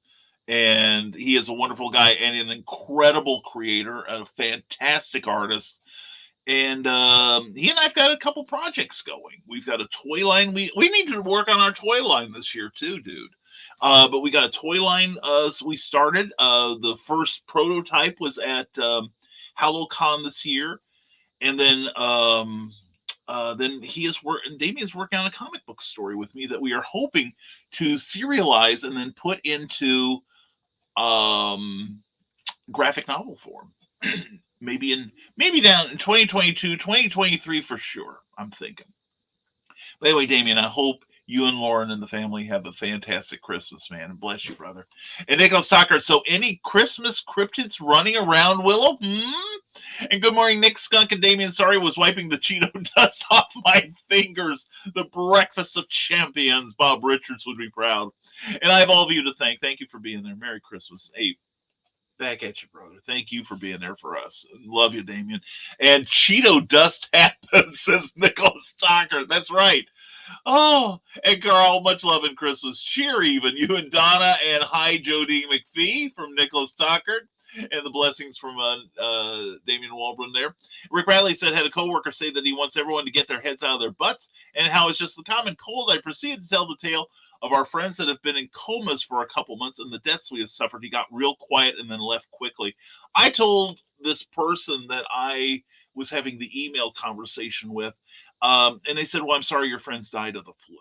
And he is a wonderful guy and an incredible creator, a fantastic artist. And he and I've got a couple projects going. We've got a toy line. We need to work on our toy line this year too, dude. But we got a toy line. So we started. The first prototype was at HalloCon this year, and then he is working. Damien's working on a comic book story with me that we are hoping to serialize and then put into graphic novel form. maybe down in 2022, 2023 for sure. I'm thinking. But anyway, Damien, I hope you and Lauren and the family have a fantastic Christmas, man, and bless you, brother. And Nicholas Stockard, so any Christmas cryptids running around, Willow? And good morning, Nick, Skunk, and Damien. Sorry, was wiping the Cheeto dust off my fingers. The breakfast of champions. Bob Richards would be proud. And I have all of you to thank. Thank you for being there. Merry Christmas. Hey, back at you, brother. Thank you for being there for us. Love you, Damien. And Cheeto dust happens, says Nicholas Stockard. That's right. Oh, and Carl, much love and Christmas cheer, even you and Donna, and hi, Jodie McPhee from Nicholas Stockard, and the blessings from Damian Walbrun there. Rick Bradley said, had a coworker say that he wants everyone to get their heads out of their butts, and how it's just the common cold. I proceeded to tell the tale of our friends that have been in comas for a couple months and the deaths we have suffered. He got real quiet and then left quickly. I told this person that I was having the email conversation with, and they said, well, I'm sorry your friends died of the flu.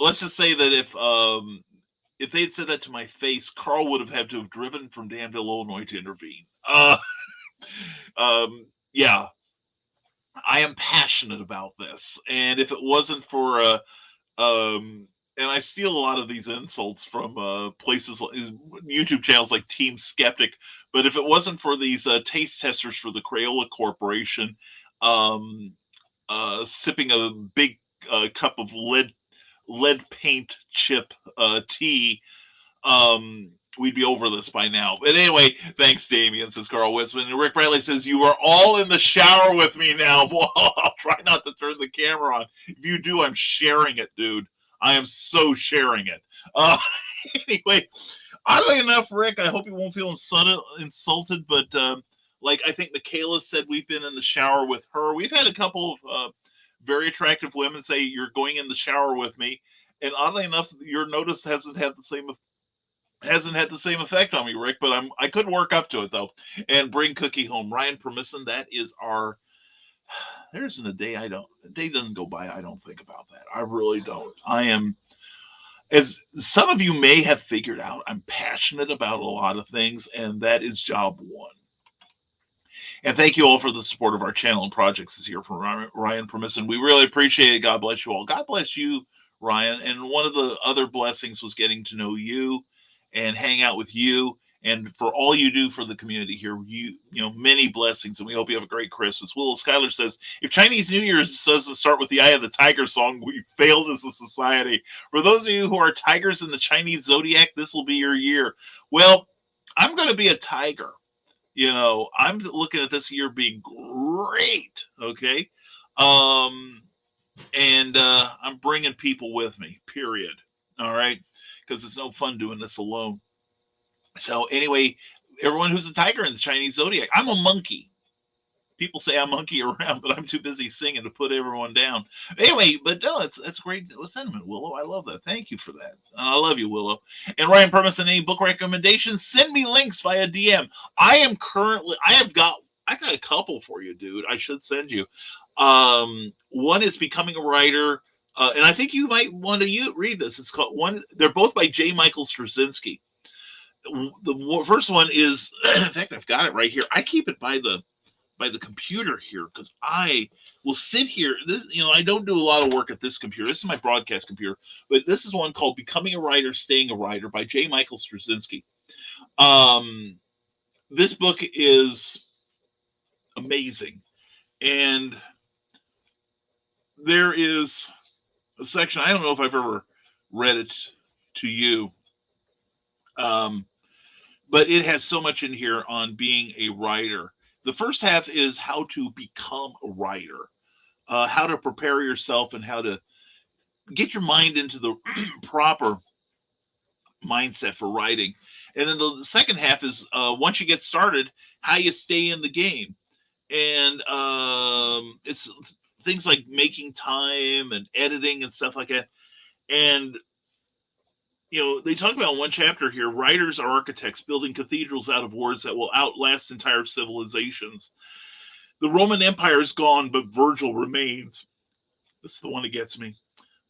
Let's just say that if they'd said that to my face, Carl would have had to have driven from Danville, Illinois to intervene. Yeah, I am passionate about this. And if it wasn't for and I steal a lot of these insults from places like YouTube channels like Team Skeptic. But if it wasn't for these taste testers for the Crayola Corporation sipping a big cup of lead paint chip tea, we'd be over this by now. But anyway, thanks, Damien, says Carl Witzman. And Rick Bradley says, you are all in the shower with me now. Well, I'll try not to turn the camera on. If you do, I'm sharing it, dude. I am so sharing it. Anyway, oddly enough, Rick, I hope you won't feel insulted, but like I think Michaela said, we've been in the shower with her. We've had a couple of very attractive women say, you're going in the shower with me. And oddly enough, your notice hasn't had the same effect on me, Rick, but I could work up to it, though, and bring Cookie home. Ryan Permisson, that is our... There isn't a day a day doesn't go by I don't think about that. I really don't. I am, as some of you may have figured out, I'm passionate about a lot of things, and that is job one. And thank you all for the support of our channel and projects this year from Ryan Permisson. We really appreciate it. God bless you all. God bless you, Ryan. And one of the other blessings was getting to know you and hang out with you. And for all you do for the community here, you know, many blessings, and we hope you have a great Christmas. Will Schuyler says, if Chinese New Year doesn't start with the Eye of the Tiger song, we failed as a society. For those of you who are tigers in the Chinese zodiac, this will be your year. Well, I'm going to be a tiger. You know, I'm looking at this year being great, okay? And I'm bringing people with me, period. All right? Because it's no fun doing this alone. So anyway, everyone who's a tiger in the Chinese zodiac, I'm a monkey. People say I monkey around, but I'm too busy singing to put everyone down. Anyway, but no, that's great sentiment, Willow. I love that. Thank you for that. I love you, Willow. And Ryan Permis, any book recommendations? Send me links via DM. I got a couple for you, dude. I should send you. One is Becoming a Writer, and I think you might want to read this. It's called one. They're both by J. Michael Straczynski. The first one is, in fact, I've got it right here. I keep it by the computer here because I will sit here. This, I don't do a lot of work at this computer. This is my broadcast computer, but this is one called "Becoming a Writer, Staying a Writer" by J. Michael Straczynski. This book is amazing, and there is a section. I don't know if I've ever read it to you. but it has so much in here on being a writer. The first half is how to become a writer, how to prepare yourself, and how to get your mind into the proper mindset for writing. And then the second half is once you get started, how you stay in the game. And it's things like making time and editing and stuff like that. And they talk about in one chapter here, writers are architects building cathedrals out of words that will outlast entire civilizations. The Roman Empire is gone, but Virgil remains. This is the one that gets me.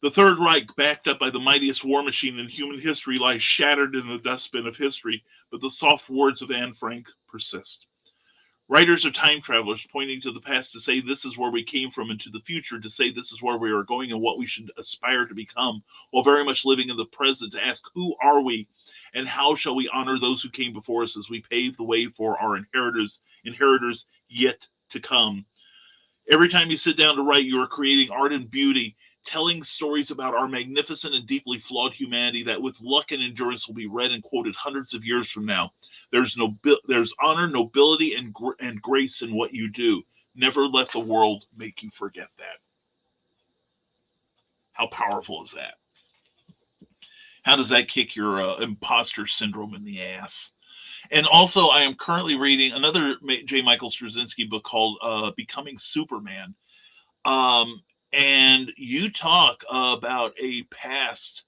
The Third Reich, backed up by the mightiest war machine in human history, lies shattered in the dustbin of history, but the soft words of Anne Frank persist. Writers are time travelers, pointing to the past to say this is where we came from, and to the future to say this is where we are going and what we should aspire to become, while very much living in the present to ask who are we and how shall we honor those who came before us as we pave the way for our inheritors yet to come. Every time you sit down to write, you are creating art and beauty, telling stories about our magnificent and deeply flawed humanity that with luck and endurance will be read and quoted hundreds of years from now. There's honor, nobility, and grace in what you do. Never let the world make you forget that. How powerful is that? How does that kick your imposter syndrome in the ass? And also, I am currently reading another J. Michael Straczynski book called Becoming Superman. And you talk about a past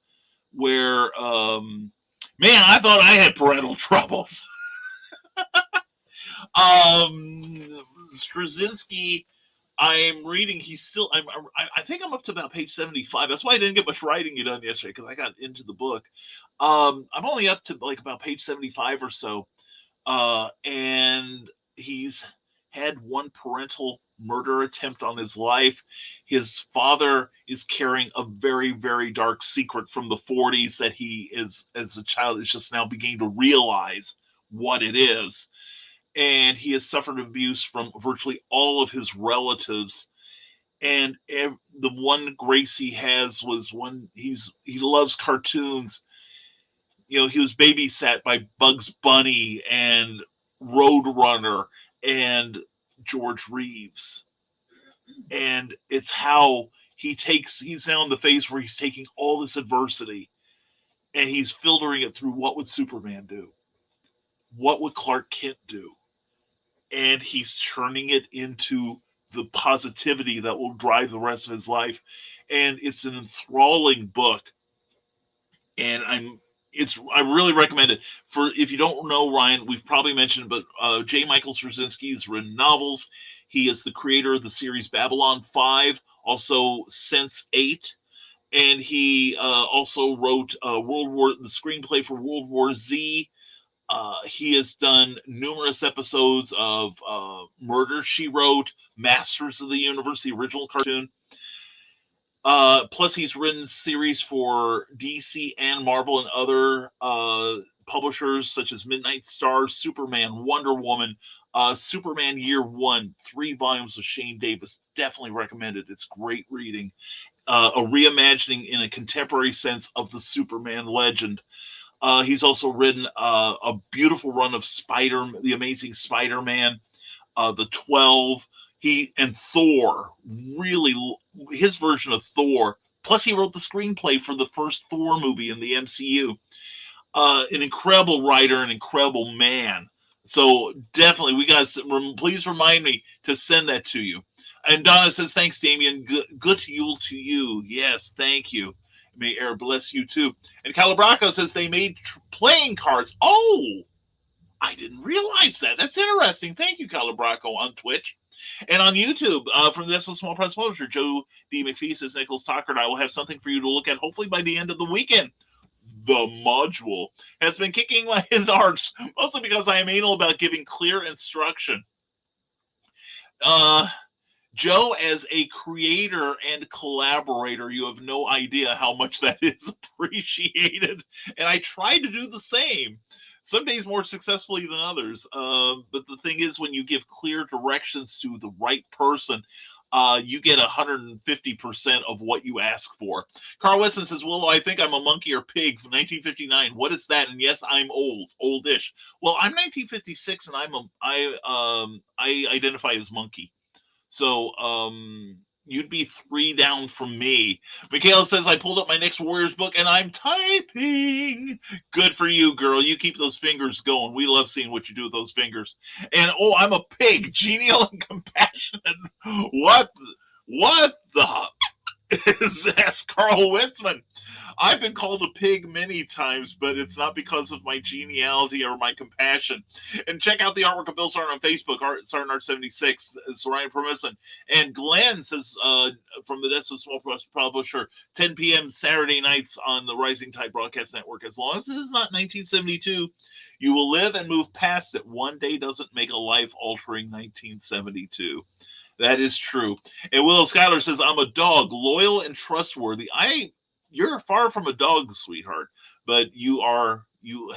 where, man, I thought I had parental troubles. Straczynski, I'm reading. He's still. I think I'm up to about page 75. That's why I didn't get much writing done yesterday, because I got into the book. I'm only up to like about page 75 or so, and he's had one parental murder attempt on his life. His father is carrying a very, very dark secret from the 40s that he is, as a child, is just now beginning to realize what it is. And he has suffered abuse from virtually all of his relatives. And the one grace he has was he loves cartoons. He was babysat by Bugs Bunny and Roadrunner and George Reeves. And it's how he's now in the phase where he's taking all this adversity and he's filtering it through what would Superman do? What would Clark Kent do? And he's turning it into the positivity that will drive the rest of his life. And it's an enthralling book. And I really recommend it. For if you don't know Ryan, we've probably mentioned, but J. Michael Straczynski has written novels. He is the creator of the series Babylon 5, also Sense8, and he also wrote the screenplay for World War Z. He has done numerous episodes of Murder, She Wrote, Masters of the Universe, the original cartoon. Plus, he's written series for DC and Marvel and other publishers such as Midnight Star, Superman, Wonder Woman, Superman Year One, 3 volumes of Shane Davis. Definitely recommend it. It's great reading. A reimagining in a contemporary sense of the Superman legend. He's also written a beautiful run of The Amazing Spider-Man, the 12. And Thor, really, his version of Thor. Plus, he wrote the screenplay for the first Thor movie in the MCU. An incredible writer, an incredible man. So definitely, please remind me to send that to you. And Donna says, thanks, Damien. Good Yule to you. Yes, thank you. May air bless you too. And Calabraco says they made playing cards. Oh, I didn't realize that. That's interesting. Thank you, Calabraco, on Twitch. And on YouTube, from the Small Press Publisher, Joe D. McPhee says, Nicholas Tucker and I will have something for you to look at, hopefully by the end of the weekend. The module has been kicking his arse, mostly because I am anal about giving clear instruction. Joe, as a creator and collaborator, you have no idea how much that is appreciated. And I try to do the same. Some days more successfully than others. But the thing is, when you give clear directions to the right person, you get 150% of what you ask for. Carl Westman says, Willow, I think I'm a monkey or pig from 1959. What is that? And yes, I'm oldish. Well, I'm 1956, and I identify as monkey. So you'd be 3 down from me. Michaela says, I pulled up my next Warriors book and I'm typing. Good for you, girl. You keep those fingers going. We love seeing what you do with those fingers. And I'm a pig, genial and compassionate. What the asked Carl Winsman. I've been called a pig many times, but it's not because of my geniality or my compassion. And check out the artwork of Bill Sartin on Facebook, Sartin Art 76, Ryan Permisson. And Glenn says, from the Desk of Small Press Publisher, 10 p.m. Saturday nights on the Rising Tide Broadcast Network. As long as it is not 1972, you will live and move past it. One day doesn't make a life-altering 1972. That is true. And Willow Schuyler says, I'm a dog, loyal and trustworthy. You're far from a dog, sweetheart, but you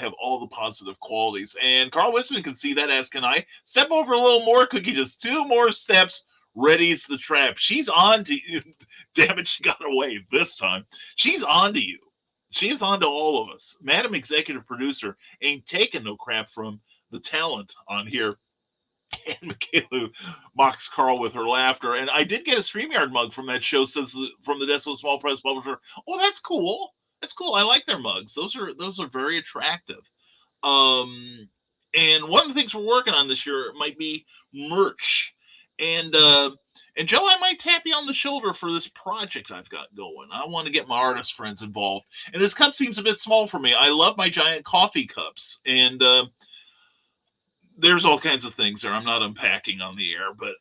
have all the positive qualities. And Carl Westman can see that, as can I. Step over a little more, Cookie, just 2 more steps. Ready's the trap. She's on to you. Damn it, she got away this time. She's on to you. She's on to all of us. Madam Executive Producer ain't taking no crap from the talent on here. And Michaela mocks Carl with her laughter. And I did get a StreamYard mug from that show, says from the Desk of Small Press Publisher. Oh, that's cool. That's cool. I like their mugs. Those are very attractive. And one of the things we're working on this year might be merch. And Joe, I might tap you on the shoulder for this project I've got going. I want to get my artist friends involved. And this cup seems a bit small for me. I love my giant coffee cups. And there's all kinds of things there I'm not unpacking on the air, but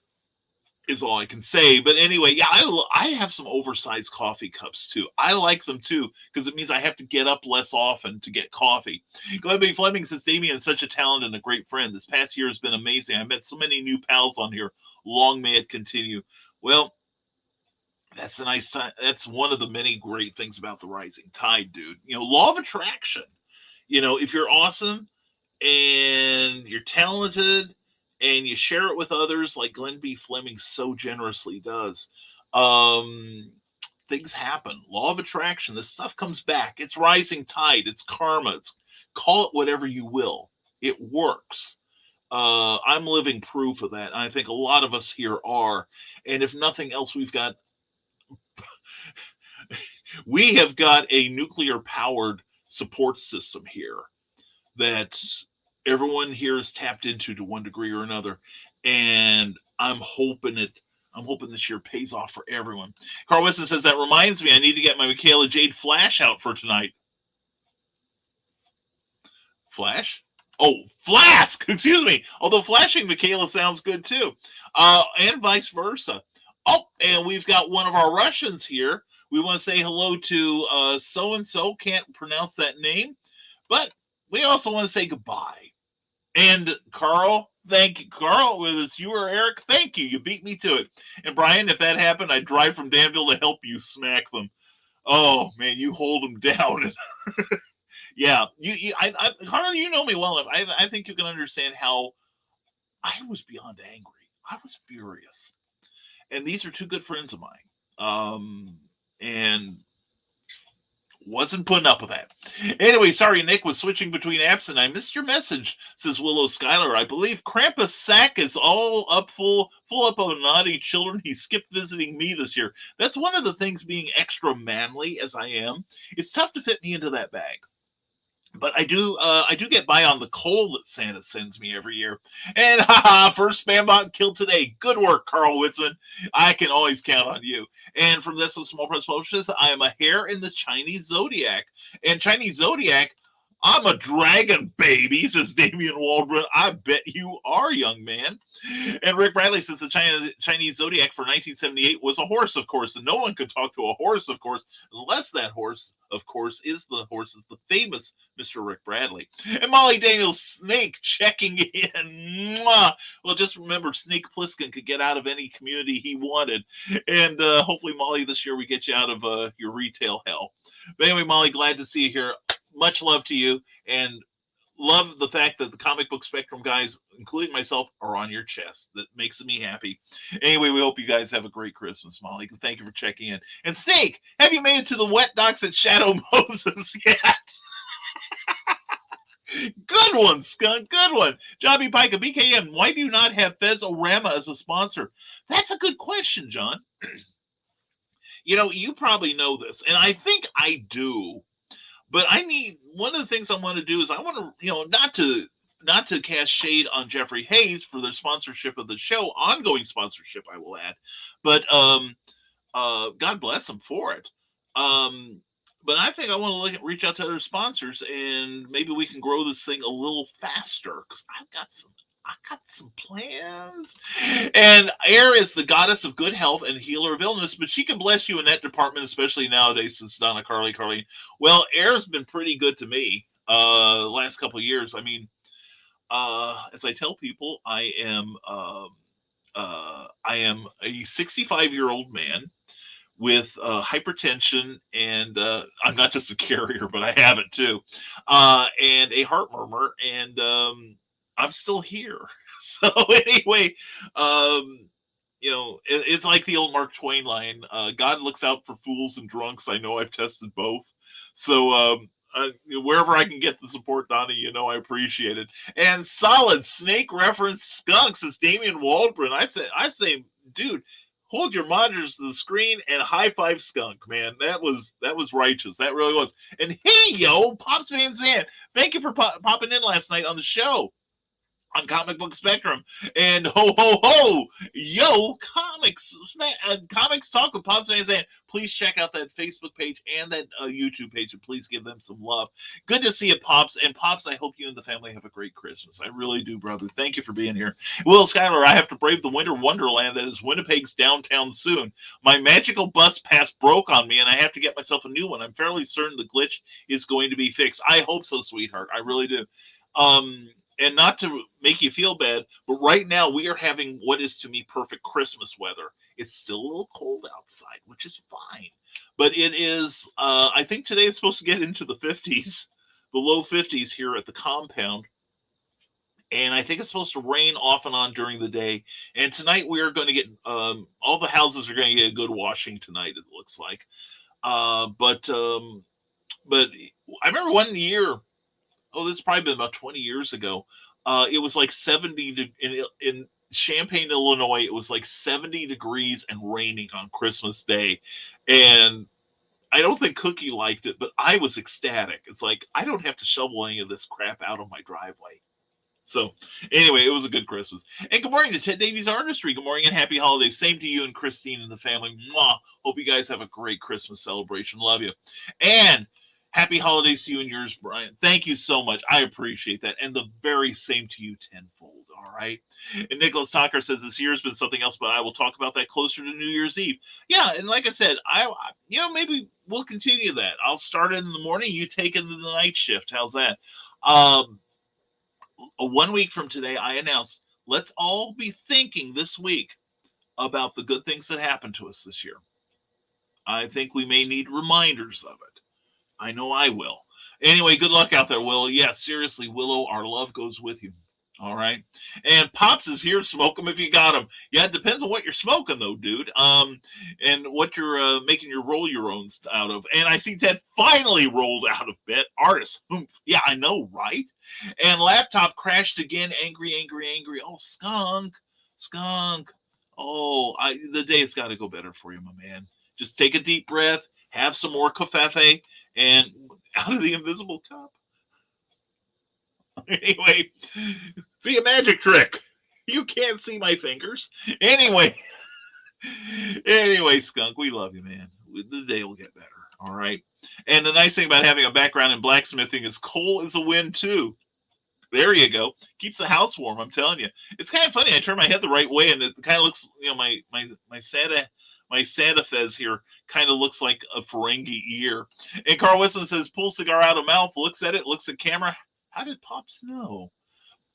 is all I can say. But anyway, yeah, I have some oversized coffee cups too. I like them too, because it means I have to get up less often to get coffee. Glenn B. Fleming says, Damien is such a talent and a great friend. This past year has been amazing. I met so many new pals on here. Long may it continue. Well, that's a nice time. That's one of the many great things about the Rising Tide, dude. Law of attraction. If you're awesome and you're talented and you share it with others like Glenn B. Fleming so generously does, things happen. Law of attraction. This stuff comes back. It's rising tide. It's karma. Call it whatever you will. It works. I'm living proof of that. And I think a lot of us here are. And if nothing else, we have got a nuclear powered support system here that everyone here is tapped into to one degree or another. And I'm hoping this year pays off for everyone. Carl Weston says, that reminds me, I need to get my Michaela Jade Flash out for tonight. Flash? Oh, Flask! Excuse me. Although flashing Michaela sounds good too. And vice versa. Oh, and we've got one of our Russians here. We want to say hello to so-and-so. Can't pronounce that name. But we also want to say goodbye. And Carl, thank you. Carl, whether it's you or Eric, thank you. You beat me to it. And Brian, if that happened, I'd drive from Danville to help you smack them. Oh, man, you hold them down. Yeah, Carl, you know me well enough. I think you can understand how I was beyond angry. I was furious. And these are 2 good friends of mine. And wasn't putting up with that. Anyway, sorry, Nick was switching between apps and I missed your message, says Willow Schuyler. I believe Krampus sack is all up full up of naughty children. He skipped visiting me this year. That's one of the things, being extra manly as I am. It's tough to fit me into that bag. But I do get by on the coal that Santa sends me every year. And first spam bot killed today. Good work, Carl Witzman. I can always count on you. And from this Small Press Publishers, I am a hare in the Chinese Zodiac. And Chinese Zodiac, I'm a dragon, baby, says Damian Waldron. I bet you are, young man. And Rick Bradley says the Chinese Zodiac for 1978 was a horse, of course. And no one could talk to a horse, of course, unless that horse, of course, is the famous Mr. Rick Bradley. And Molly Daniels Snake checking in. Mwah. Well, just remember, Snake Plissken could get out of any community he wanted. And hopefully, Molly, this year we get you out of your retail hell. But anyway, Molly, glad to see you here. Much love to you. And love the fact that the comic book spectrum guys, including myself, are on your chest. That makes me happy. Anyway, we hope you guys have a great Christmas, Molly. Thank you for checking in. And Snake, have you made it to the wet docks at Shadow Moses yet? Good one, Skunk. Good one. Jobby Pika, BKM, why do you not have Fez-O-Rama as a sponsor? That's a good question, John. You probably know this, and I think I do. But one of the things I want to do is I want to, not to cast shade on Jeffrey Hayes for their sponsorship of the show, ongoing sponsorship, I will add. But God bless them for it. But I think I want to reach out to other sponsors, and maybe we can grow this thing a little faster, because I got some plans. And Air is the goddess of good health and healer of illness, but she can bless you in that department, especially nowadays since Donna Carly. Well, Air's been pretty good to me last couple of years. I mean, as I tell people, I am a 65-year-old man with hypertension, and I'm not just a carrier, but I have it too, and a heart murmur, and I'm still here. So anyway, it's like the old Mark Twain line, God looks out for fools and drunks. I know I've tested both. So wherever I can get the support, Donnie, I appreciate it. And solid Snake reference Skunk, says Damian Waldron. I say, dude, hold your monitors to the screen and high five Skunk, man. That was righteous. That really was. And hey, yo, Pops Van Zandt, thank you for popping in last night on the show on Comic Book Spectrum. And ho, ho, ho, yo, Comics Talk with Pops Van Zandt. Please check out that Facebook page and that YouTube page, and please give them some love. Good to see you, Pops. And Pops, I hope you and the family have a great Christmas. I really do, brother. Thank you for being here. Will Schuyler, I have to brave the winter wonderland that is Winnipeg's downtown soon. My magical bus pass broke on me, and I have to get myself a new one. I'm fairly certain the glitch is going to be fixed. I hope so, sweetheart. I really do. And not to make you feel bad, but right now we are having what is to me perfect Christmas weather. It's still a little cold outside, which is fine. But it is, I think today it's supposed to get into the 50s, the low 50s here at the compound. And I think it's supposed to rain off and on during the day. And tonight we are going to get, all the houses are going to get a good washing tonight, it looks like. But I remember one year, this has probably been about 20 years ago. It was like 70 in Champaign, Illinois. It was like 70 degrees and raining on Christmas Day. And I don't think Cookie liked it, but I was ecstatic. It's like, I don't have to shovel any of this crap out of my driveway. So anyway, it was a good Christmas. And good morning to Ted Davies Artistry. Good morning and happy holidays. Same to you and Christine and the family. Mwah. Hope you guys have a great Christmas celebration. Love you. And happy holidays to you and yours, Brian. Thank you so much. I appreciate that. And the very same to you tenfold. All right. And Nicholas Tucker says this year's been something else, but I will talk about that closer to New Year's Eve. Yeah. And like I said, maybe we'll continue that. I'll start it in the morning. You take it into the night shift. How's that? 1 week from today, I announced, let's all be thinking this week about the good things that happened to us this year. I think we may need reminders of it. I know I will. Anyway, good luck out there, Willow. Yeah, seriously, Willow, our love goes with you. All right. And Pops is here. Smoke them if you got them. Yeah, it depends on what you're smoking, though, dude. And what you're making your roll your own out of. And I see Ted finally rolled out of bed. Artist. Yeah, I know, right? And laptop crashed again. Angry. Oh, skunk. Oh, the day's got to go better for you, my man. Just take a deep breath. Have some more covfefe. And out of the invisible cup. Anyway, see a magic trick. You can't see my fingers. Anyway, Skunk, we love you, man. The day will get better. All right. And the nice thing about having a background in blacksmithing is coal is a win too. There you go. Keeps the house warm. I'm telling you. It's kind of funny. I turn my head the right way, and it kind of looks, my Santa Fez here kind of looks like a Ferengi ear. And Carl Westman says, pull cigar out of mouth, looks at it, looks at camera. How did Pops know?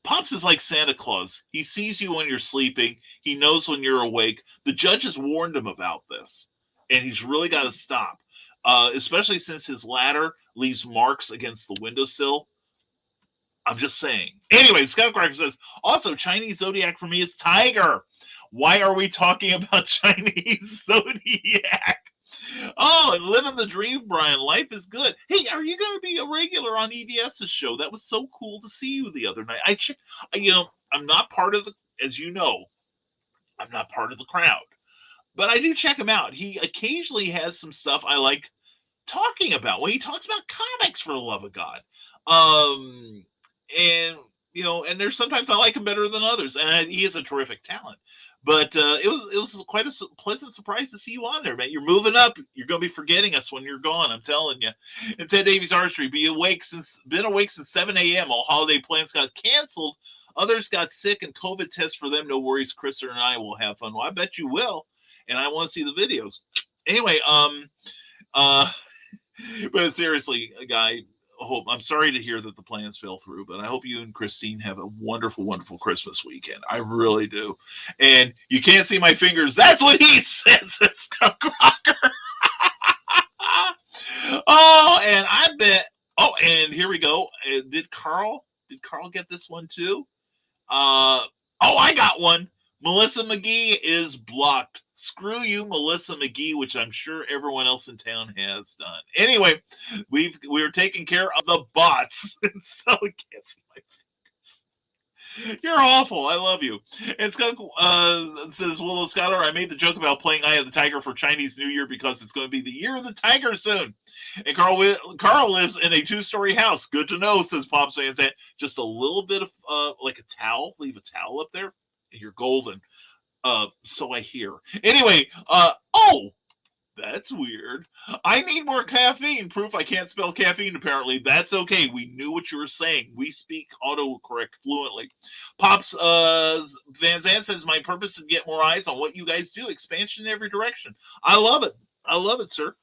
Pops is like Santa Claus. He sees you when you're sleeping. He knows when you're awake. The judge has warned him about this, and he's really got to stop, especially since his ladder leaves marks against the windowsill. I'm just saying. Anyway, Scott Cracker says, also, Chinese zodiac for me is tiger. Why are we talking about Chinese zodiac? Oh, and living the dream, Brian. Life is good. Hey, are you going to be a regular on EBS's show? That was so cool to see you the other night. I'm not part of the, as you know, I'm not part of the crowd, but I do check him out. He occasionally has some stuff I like talking about when he talks about comics, for the love of God. And there's sometimes I like him better than others, and he is a terrific talent. But it was quite a pleasant surprise to see you on there, man. You're moving up. You're going to be forgetting us when you're gone. I'm telling you. And Ted Davies Archery, been awake since 7 a.m. All holiday plans got canceled. Others got sick and COVID tests for them. No worries. Chris and I will have fun. Well, I bet you will. And I want to see the videos. Anyway, but seriously, guy, I'm sorry to hear that the plans fell through, but I hope you and Christine have a wonderful, wonderful Christmas weekend. I really do. And you can't see my fingers. That's what he says, Scott Crocker. Oh, and I bet. Oh, and here we go. Did Carl get this one too? I got one. Melissa McGee is blocked. Screw you, Melissa McGee, which I'm sure everyone else in town has done. Anyway, we're taking care of the bots, and so we can't see my fingers. You're awful. I love you. And Scott says, Willow Scholar, I made the joke about playing Eye of the Tiger for Chinese New Year because it's going to be the year of the tiger soon. And Carl lives in a 2-story house. Good to know, says Pops Van Zandt. Just a little bit of like a towel. Leave a towel up there. You're golden. So I hear. Anyway, that's weird. I need more caffeine. Proof I can't spell caffeine, apparently. That's okay. We knew what you were saying. We speak autocorrect fluently. Pops Van Zandt says, my purpose is to get more eyes on what you guys do. Expansion in every direction. I love it. I love it, sir.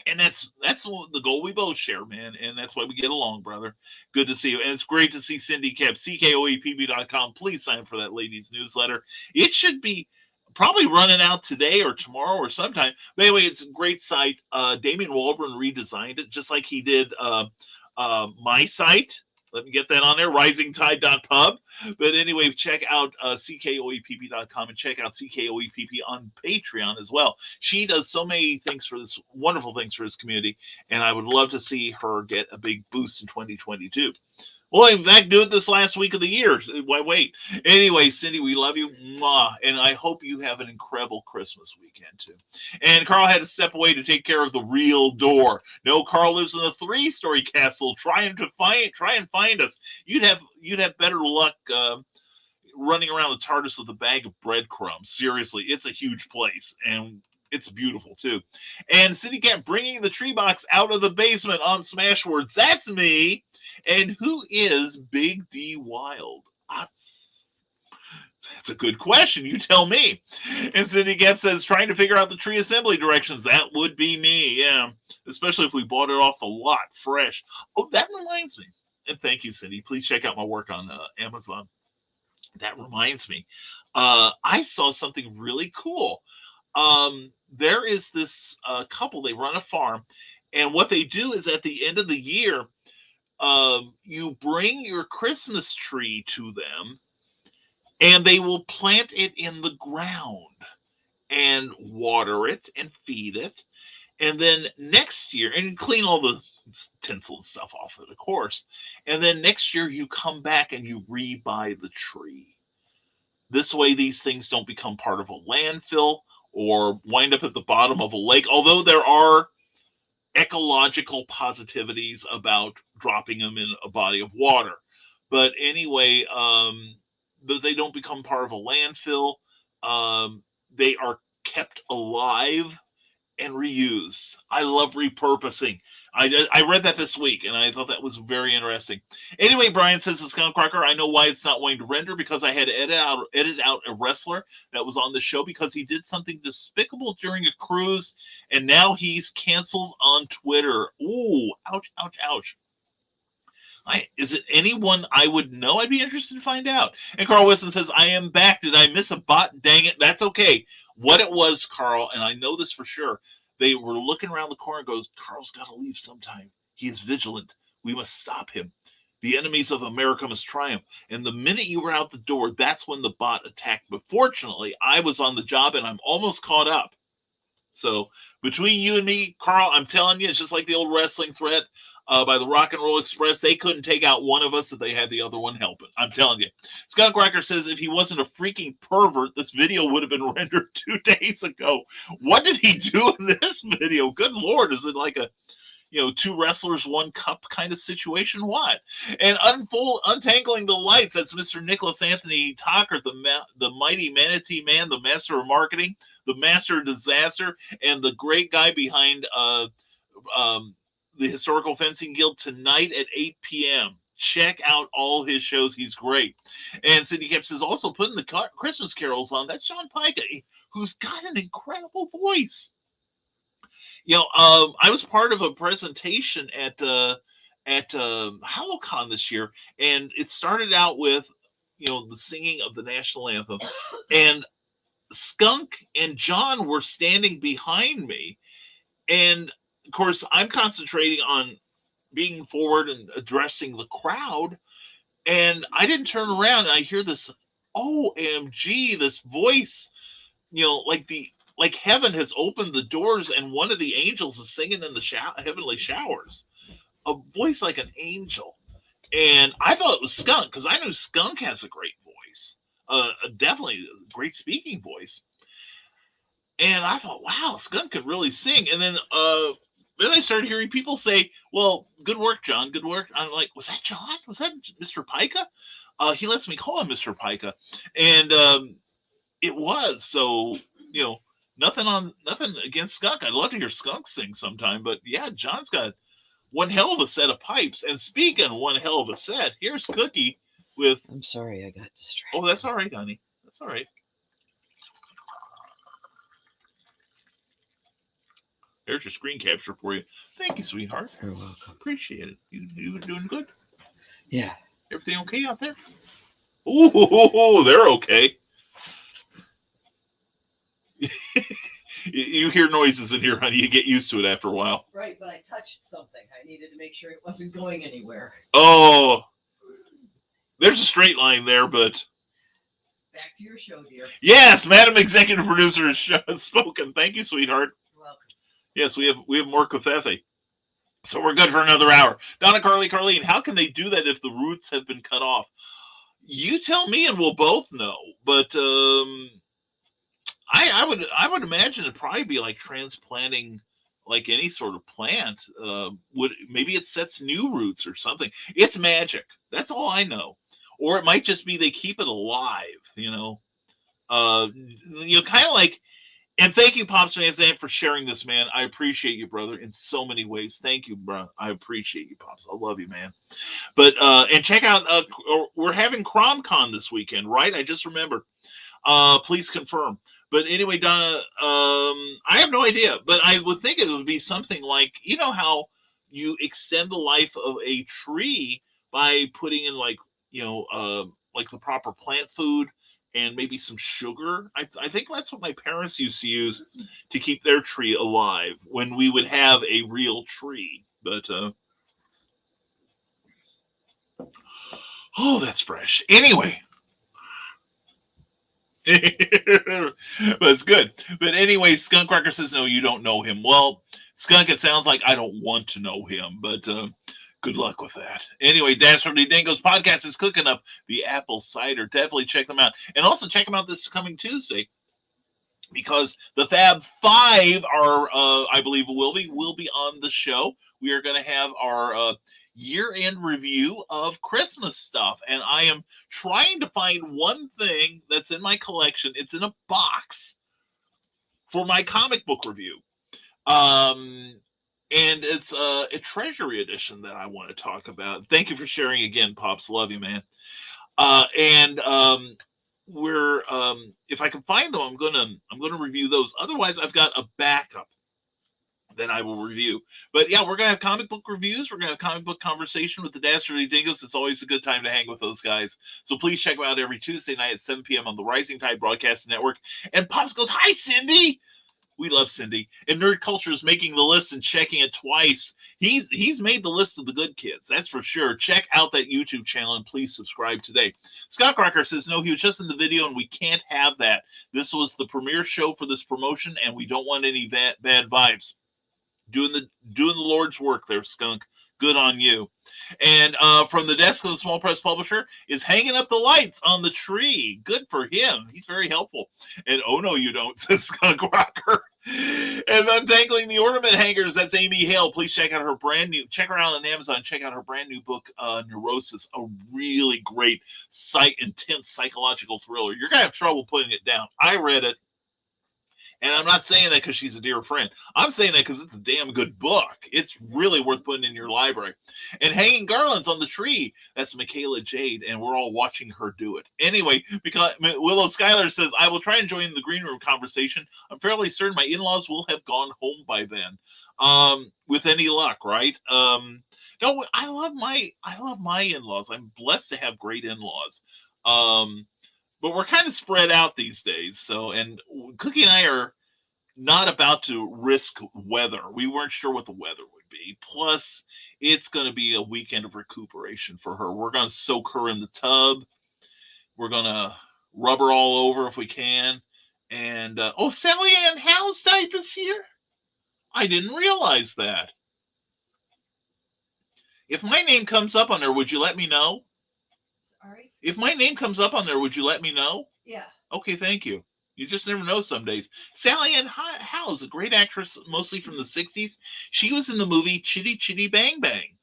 And that's the goal we both share, man. And that's why we get along, brother. Good to see you. And it's great to see Cindy Kemp, CKOEPB.com. Please sign up for that ladies' newsletter. It should be probably running out today or tomorrow or sometime. But anyway, it's a great site. Damian Waldron redesigned it just like he did my site. Let me get that on there, risingtide.pub. But anyway, check out CKOEPP.com and check out CKOEPP on Patreon as well. She does so many things for this, wonderful things for this community, and I would love to see her get a big boost in 2022. Well, in fact, do it this last week of the year. Why wait? Anyway, Cindy, we love you. Mwah. And I hope you have an incredible Christmas weekend, too. And Carl had to step away to take care of the real door. No, Carl lives in a 3-story castle trying to find us. You'd have better luck running around the TARDIS with a bag of breadcrumbs. Seriously, it's a huge place. And it's beautiful, too. And Cindy kept bringing the tree box out of the basement on Smashwords. That's me. And who is Big D Wild? That's a good question. You tell me. And Cindy Gap says, trying to figure out the tree assembly directions. That would be me, yeah. Especially if we bought it off the lot, fresh. Oh, that reminds me. And thank you, Cindy. Please check out my work on Amazon. That reminds me. I saw something really cool. There is this couple. They run a farm. And what they do is at the end of the year, you bring your Christmas tree to them and they will plant it in the ground and water it and feed it. And then next year, and clean all the tinsel and stuff off it, of course. And then next year you come back and you rebuy the tree. This way, these things don't become part of a landfill or wind up at the bottom of a lake. Although there are ecological positivities about dropping them in a body of water. But anyway, but they don't become part of a landfill. They are kept alive and reused. I love repurposing. I read that this week, and I thought that was very interesting. Anyway, Brian says to Skunk Cracker, I know why it's not wanting to render, because I had to edit out a wrestler that was on the show because he did something despicable during a cruise, and now he's canceled on Twitter. Ooh, ouch, ouch, ouch. Is it anyone I would know? I'd be interested to find out. And Carl Wilson says, I am back. Did I miss a bot? Dang it. That's okay. What it was, Carl, and I know this for sure, they were looking around the corner and goes, Carl's got to leave sometime. He is vigilant. We must stop him. The enemies of America must triumph. And the minute you were out the door, that's when the bot attacked. But fortunately, I was on the job and I'm almost caught up. So between you and me, Carl, I'm telling you, it's just like the old wrestling threat by the Rock and Roll Express. They couldn't take out one of us if they had the other one helping. I'm telling you. Skunk Rocker says if he wasn't a freaking pervert, this video would have been rendered 2 days ago. What did he do in this video? Good Lord. Is it like a, 2 wrestlers, 1 cup kind of situation? What? And untangling the lights. That's Mr. Nicholas Anthony Tocker, the mighty manatee man, the master of marketing, the master of disaster, and the great guy behind the Historical Fencing Guild tonight at 8 p.m. Check out all his shows. He's great. And Cindy Kemp says also putting the Christmas carols on. That's John Pica, who's got an incredible voice. I was part of a presentation at HoloCon this year, and it started out with, the singing of the national anthem, and Skunk and John were standing behind me, and of course I'm concentrating on being forward and addressing the crowd, and I didn't turn around, and I hear this OMG, this voice, like heaven has opened the doors and one of the angels is singing in the heavenly showers. A voice like an angel. And I thought it was Skunk because I knew Skunk has a great voice. Definitely a great speaking voice. And I thought, wow, Skunk could really sing. And then I started hearing people say, well, good work, John, good work. I'm like, was that John? Was that Mr. Pica? He lets me call him Mr. Pica. And it was. So, nothing against Skunk. I'd love to hear Skunk sing sometime. But yeah, John's got one hell of a set of pipes. And speaking of one hell of a set, here's Cookie with... I'm sorry, I got distracted. Oh, that's all right, honey. That's all right. There's your screen capture for you. Thank you, sweetheart. You're welcome. Appreciate it. You doing good? Yeah. Everything okay out there? Oh, they're okay. You hear noises in here, honey. You get used to it after a while. Right, but I touched something. I needed to make sure it wasn't going anywhere. Oh, there's a straight line there, but... Back to your show, dear. Yes, Madam Executive Producer has spoken. Thank you, sweetheart. You're welcome. Yes, we have more Covfefe. So we're good for another hour. Donna, Carlene, how can they do that if the roots have been cut off? You tell me and we'll both know. But I would imagine it'd probably be like transplanting like any sort of plant. Maybe it sets new roots or something. It's magic. That's all I know. Or it might just be they keep it alive, kind of like. And thank you, Pops Van Zandt, for sharing this, man. I appreciate you, brother, in so many ways. Thank you, bro. I appreciate you, Pops. I love you, man. But and check out, we're having CromCon this weekend, right? I just remembered. Please confirm. But anyway, Donna, I have no idea, but I would think it would be something like, how you extend the life of a tree by putting in like the proper plant food and maybe some sugar. I think that's what my parents used to use to keep their tree alive when we would have a real tree. But oh, that's fresh. Anyway. But it's good. But anyway, Skunk Cracker says, no, you don't know him. Well, Skunk, it sounds like I don't want to know him, but good luck with that. Anyway, Dastardly Dingo's podcast is cooking up the apple cider. Definitely check them out. And also check them out this coming Tuesday, because the Fab Five are, I believe, will be on the show. We are going to have our year-end review of Christmas stuff, and I am trying to find one thing that's in my collection. It's in a box for my comic book review. And it's a treasury edition that I want to talk about. Thank you for sharing again, Pops. Love you, man. We're if I can find them, I'm gonna review those. Otherwise, I've got a backup that I will review. But yeah, we're gonna have comic book reviews. We're gonna have comic book conversation with the Dastardly Dingoes. It's always a good time to hang with those guys. So please check them out every Tuesday night at 7 p.m. on the Rising Tide Broadcast Network. And Pops goes, "Hi, Cindy." We love Cindy. And Nerd Culture is making the list and checking it twice. He's made the list of the good kids, that's for sure. Check out that YouTube channel and please subscribe today. Scott Crocker says, no, he was just in the video and we can't have that. This was the premiere show for this promotion and we don't want any bad vibes. Doing the Lord's work there, Skunk. Good on you. And from the desk of the Small Press Publisher is hanging up the lights on the tree. Good for him. He's very helpful. And oh no, you don't, says Skunk Rocker. And untangling the ornament hangers, that's Amy Hale. Please check out her check her out on Amazon. Check out her brand new book, Neurosis, a really great, intense psychological thriller. You're gonna have trouble putting it down. I read it. And I'm not saying that because she's a dear friend. I'm saying that because it's a damn good book. It's really worth putting in your library. And hanging garlands on the tree, that's Michaela Jade, and we're all watching her do it. Anyway, because Willow Schuyler says, I will try and join the green room conversation. I'm fairly certain my in-laws will have gone home by then. With any luck, right? No, I love my in-laws. I'm blessed to have great in-laws. But we're kind of spread out these days. So, and Cookie and I are not about to risk weather. We weren't sure what the weather would be. Plus, it's going to be a weekend of recuperation for her. We're going to soak her in the tub. We're going to rub her all over if we can. And, oh, Sally Ann Howes died this year? I didn't realize that. If my name comes up on there, would you let me know? Sorry? If my name comes up on there, would you let me know? Yeah. Okay, thank you. You just never know some days. Sally Ann Howes, a great actress, mostly from the 60s. She was in the movie Chitty Chitty Bang Bang.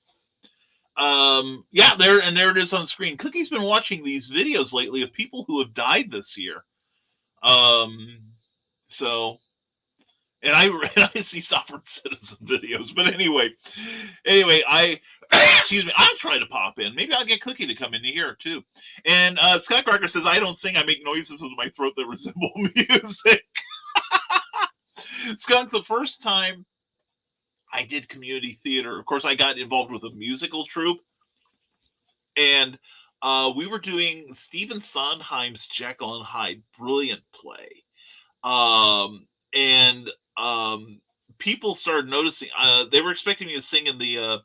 Yeah, there it is on screen. Cookie's been watching these videos lately of people who have died this year. So, and I see sovereign citizen videos, but anyway, excuse me, I'll try to pop in. Maybe I'll get Cookie to come in here too. And Scott Crocker says, I don't sing, I make noises with my throat that resemble music. Skunk, the first time I did community theater, of course, I got involved with a musical troupe. And we were doing Stephen Sondheim's Jekyll and Hyde, brilliant play. People started noticing. They were expecting me to sing in the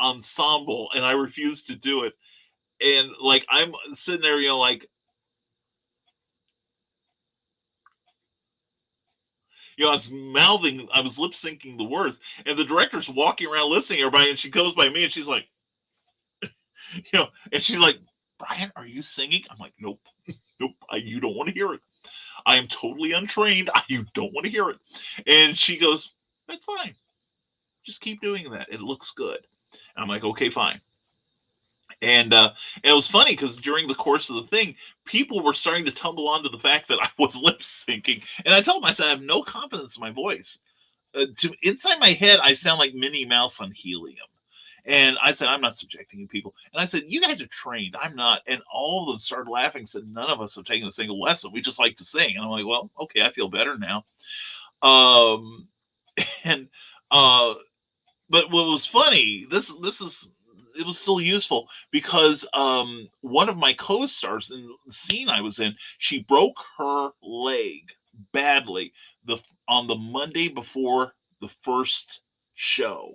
ensemble, and I refused to do it. And like I'm sitting there, like, I was lip syncing the words, and the director's walking around listening to everybody, and she goes by me, and she's like, and she's like, Brian, are you singing? I'm like, nope, you don't want to hear it. I am totally untrained. You don't want to hear it. And she goes, that's fine. Just keep doing that. It looks good. And I'm like, okay, fine. And it was funny because during the course of the thing, people were starting to tumble onto the fact that I was lip syncing. And I told myself I have no confidence in my voice. Inside my head, I sound like Minnie Mouse on helium. And I said, I'm not subjecting you people. And I said, you guys are trained. I'm not. And all of them started laughing, said, none of us have taken a single lesson. We just like to sing. And I'm like, well, okay, I feel better now. But what was funny, it was still useful because one of my co-stars in the scene I was in, she broke her leg badly on the Monday before the first show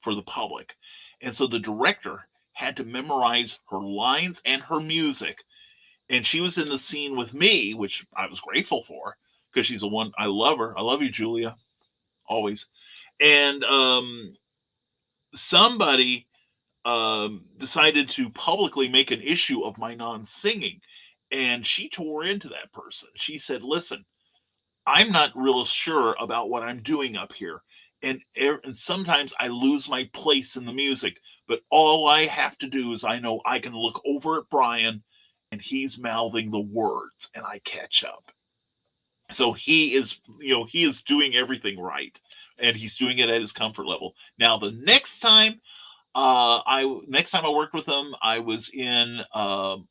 for the public. And so the director had to memorize her lines and her music. And she was in the scene with me, which I was grateful for because she's the one. I love her. I love you, Julia. Always. And somebody decided to publicly make an issue of my non-singing. And she tore into that person. She said, listen, I'm not real sure about what I'm doing up here. And sometimes I lose my place in the music, but all I have to do is I know I can look over at Brian and he's mouthing the words and I catch up. So he is doing everything right and he's doing it at his comfort level. Now, the next time I worked with him, I was in, what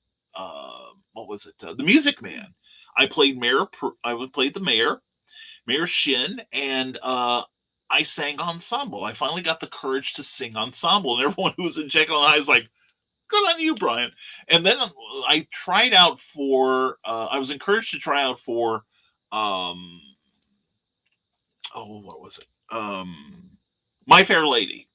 was it? The Music Man. I played the mayor, Mayor Shin, and I sang ensemble. I finally got the courage to sing ensemble, and everyone who was in Jekyll and Hyde was like, good on you, Brian. And then I tried out for, I was encouraged to try out for what was it? My Fair Lady.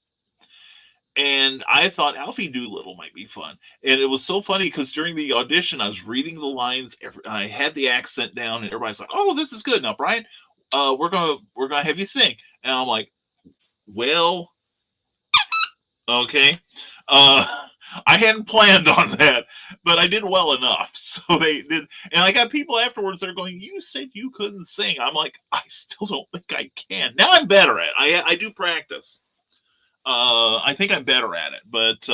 And I thought Alfie Doolittle might be fun. And it was so funny because during the audition, I was reading the lines. I had the accent down, and everybody's like, "Oh, this is good." Now, Brian, we're gonna have you sing. And I'm like, "Well, okay." Uh, I hadn't planned on that, but I did well enough. So they did, and I got people afterwards that are going, "You said you couldn't sing." I'm like, "I still don't think I can." Now I'm better at it. I do practice. I think I'm better at it, but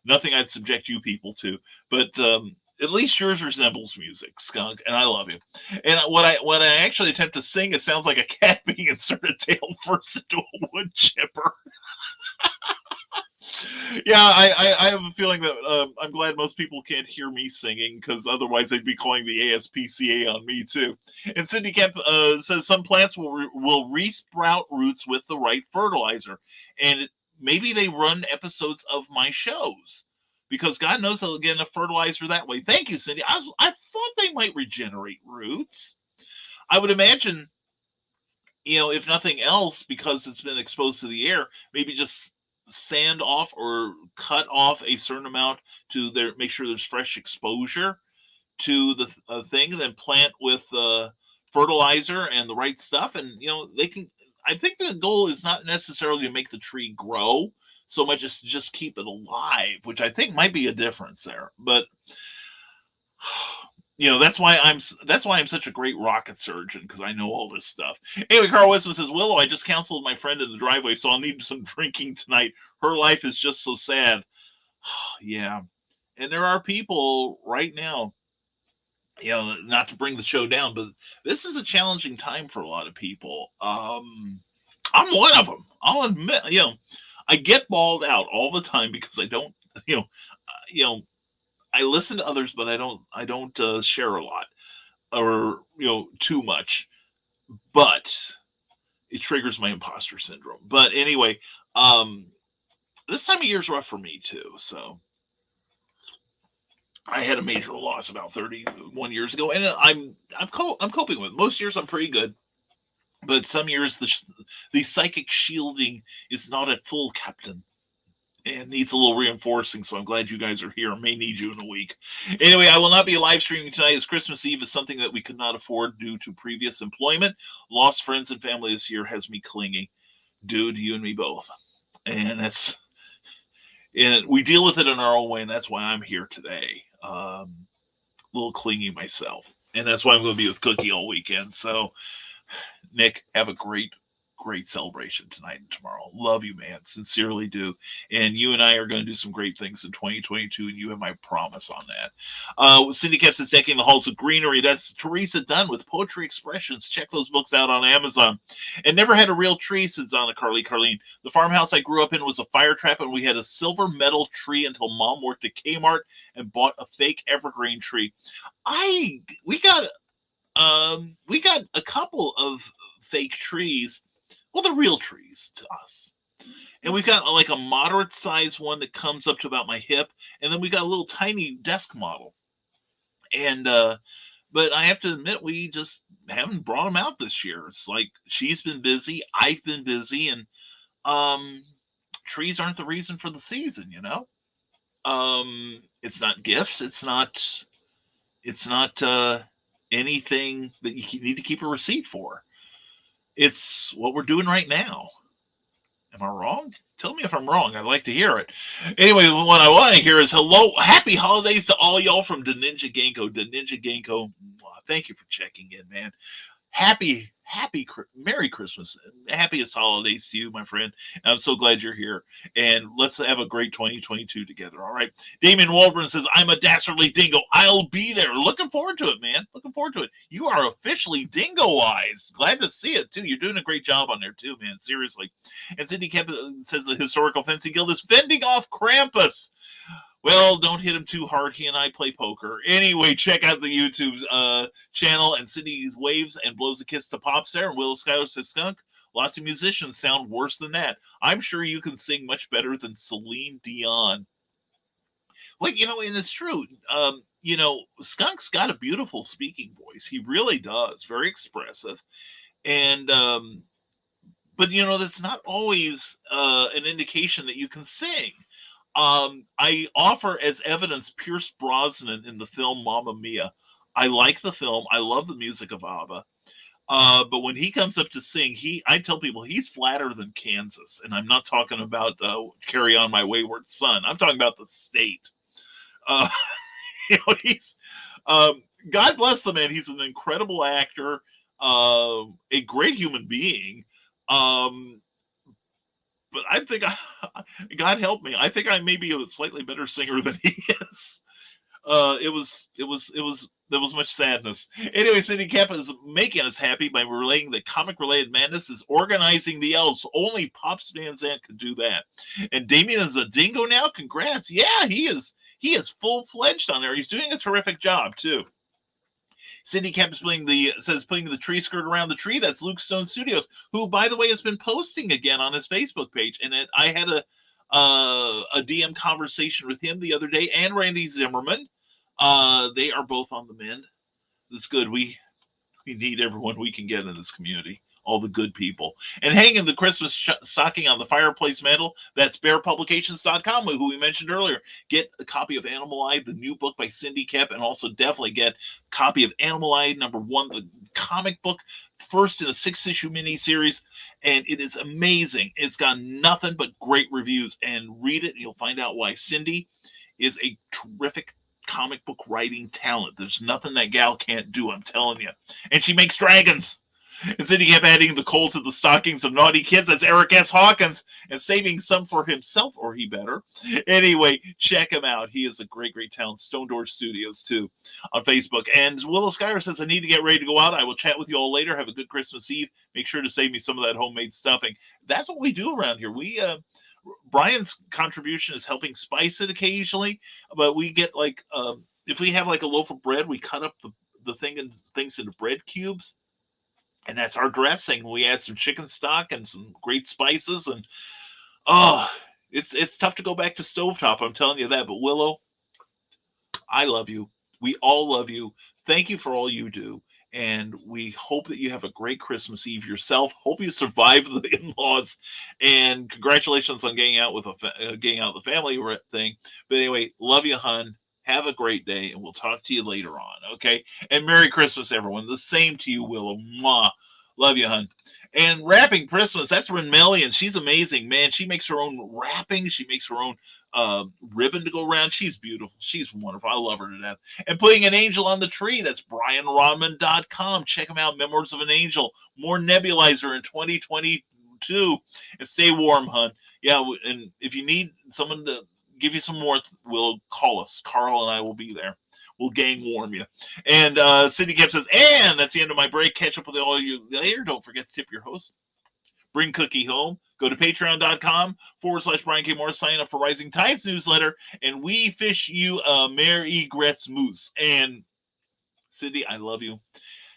nothing I'd subject you people to. But at least yours resembles music, Skunk, and I love you. And when I actually attempt to sing, it sounds like a cat being inserted tail first into a wood chipper. Yeah, I have a feeling that I'm glad most people can't hear me singing because otherwise they'd be calling the ASPCA on me too. And Cindy Kemp says some plants will resprout roots with the right fertilizer, and maybe they run episodes of my shows because God knows they'll get enough fertilizer that way. Thank you, Cindy. I thought they might regenerate roots. I would imagine, if nothing else, because it's been exposed to the air, maybe just sand off or cut off a certain amount to make sure there's fresh exposure to the thing, then plant with fertilizer and the right stuff, and they can. I think the goal is not necessarily to make the tree grow so much as to just keep it alive, which I think might be a difference there. But that's why I'm such a great rocket surgeon because I know all this stuff. Anyway, Carl Westman says, Willow, I just counseled my friend in the driveway, so I'll need some drinking tonight. Her life is just so sad. Yeah. And there are people right now, not to bring the show down, but this is a challenging time for a lot of people. I'm one of them. I'll admit, I get bawled out all the time because I don't, I listen to others, but I don't share a lot or too much. But it triggers my imposter syndrome. But anyway, this time of year is rough for me too. So I had a major loss about 31 years ago, and I'm coping with it. Most years I'm pretty good, but some years the psychic shielding is not at full, Captain, and needs a little reinforcing. So I'm glad you guys are here. I may need you in a week. Anyway, I will not be live streaming tonight as Christmas Eve is something that we could not afford due to previous employment. Lost friends and family this year has me clingy. Dude, you and me both. And we deal with it in our own way, and that's why I'm here today. A little clingy myself. And that's why I'm going to be with Cookie all weekend. So, Nick, have a great celebration tonight and tomorrow. Love you, man. Sincerely do. And you and I are going to do some great things in 2022, and you have my promise on that. Cindy Kemp says, Decking the Halls of Greenery. That's Teresa Dunn with Poetry Expressions. Check those books out on Amazon. And Never Had a Real Tree, says Donna Carlene. The farmhouse I grew up in was a fire trap, and we had a silver metal tree until Mom worked at Kmart and bought a fake evergreen tree. We got a couple of fake trees. Well, they're real trees to us. And we've got like a moderate size one that comes up to about my hip. And then we got a little tiny desk model. And, but I have to admit, we just haven't brought them out this year. It's like she's been busy. I've been busy. And trees aren't the reason for the season, It's not gifts. It's not anything that you need to keep a receipt for. It's what we're doing right now. Am I wrong? Tell me if I'm wrong. I'd like to hear it. Anyway, what I want to hear is hello, happy holidays to all y'all from the Ninja Genko. The Ninja Genko, thank you for checking in, man. Merry Christmas. Happiest holidays to you, my friend. I'm so glad you're here. And let's have a great 2022 together, all right? Damien Waldron says, I'm a dastardly dingo. I'll be there. Looking forward to it, man. Looking forward to it. You are officially dingo-wise. Glad to see it, too. You're doing a great job on there, too, man. Seriously. And Cindy Kemp says the Historical Fencing Guild is fending off Krampus. Well, don't hit him too hard. He and I play poker. Anyway, check out the YouTube channel. And Cindy waves and blows a kiss to Pops there. And Willow Schuyler says, Skunk, lots of musicians sound worse than that. I'm sure you can sing much better than Celine Dion. Well, and it's true. Skunk's got a beautiful speaking voice. He really does. Very expressive. And but that's not always an indication that you can sing. I offer as evidence Pierce Brosnan in the film Mamma Mia. I like the film. I love the music of ABBA. But when he comes up to sing, I tell people he's flatter than Kansas, and I'm not talking about "Carry On My Wayward Son." I'm talking about the state. Uh, he's God bless the man. He's an incredible actor, a great human being. But I think God help me. I think I may be a slightly better singer than he is. There was much sadness. Anyway, Cindy Cap is making us happy by relating that comic-related madness is organizing the elves. Only Pops Van Zandt could do that. And Damien is a dingo now. Congrats! Yeah, he is. He is full-fledged on there. He's doing a terrific job too. Cindy Cap is putting the tree skirt around the tree. That's Luke Stone Studios, who, by the way, has been posting again on his Facebook page. And I had a DM conversation with him the other day, and Randy Zimmerman. They are both on the mend. It's good. We need everyone we can get in this community. All the good people. And hanging the Christmas stocking on the fireplace mantle, that's bearpublications.com, who we mentioned earlier. Get a copy of Animal Eye, the new book by Cindy Kep, and also definitely get a copy of Animal Eye #1, the comic book, first in a 6-issue miniseries. And it is amazing. It's got nothing but great reviews. And read it, and you'll find out why. Cindy is a terrific comic book writing talent. There's nothing that gal can't do, I'm telling you. And she makes dragons. And Cindy kept adding the coal to the stockings of naughty kids. That's Eric S. Hawkins, and saving some for himself, or he better. Anyway, check him out. He is a great, great talent. Stone Door Studios, too, on Facebook. And Willow Schuyler says, I need to get ready to go out. I will chat with you all later. Have a good Christmas Eve. Make sure to save me some of that homemade stuffing. That's what we do around here. Brian's contribution is helping spice it occasionally, but we get if we have a loaf of bread, we cut up the things into bread cubes. And that's our dressing. We add some chicken stock and some great spices, and it's tough to go back to stovetop. I'm telling you that. But Willow, I love you. We all love you. Thank you for all you do, and we hope that you have a great Christmas Eve yourself. Hope you survive the in-laws, and congratulations on getting out with the family thing. But anyway, love you, hun. Have a great day, and we'll talk to you later on, okay? And Merry Christmas, everyone. The same to you, Willow. Mwah. Love you, hun. And wrapping Christmas, that's Renmelian. She's amazing, man. She makes her own wrapping. She makes her own ribbon to go around. She's beautiful. She's wonderful. I love her to death. And putting an angel on the tree, that's BrianRodman.com. Check him out, Memoirs of an Angel. More Nebulizer in 2022. And stay warm, hun. Yeah, and if you need someone to give you some more, we'll call us. Carl and I will be there. We'll gang warm you. And Cindy Kemp says, and that's the end of my break. Catch up with all you later. Don't forget to tip your host. Bring Cookie home. Go to patreon.com/Brian K. Morris. Sign up for Rising Tides newsletter. And we fish you a Merry Gretz And Cindy, I love you.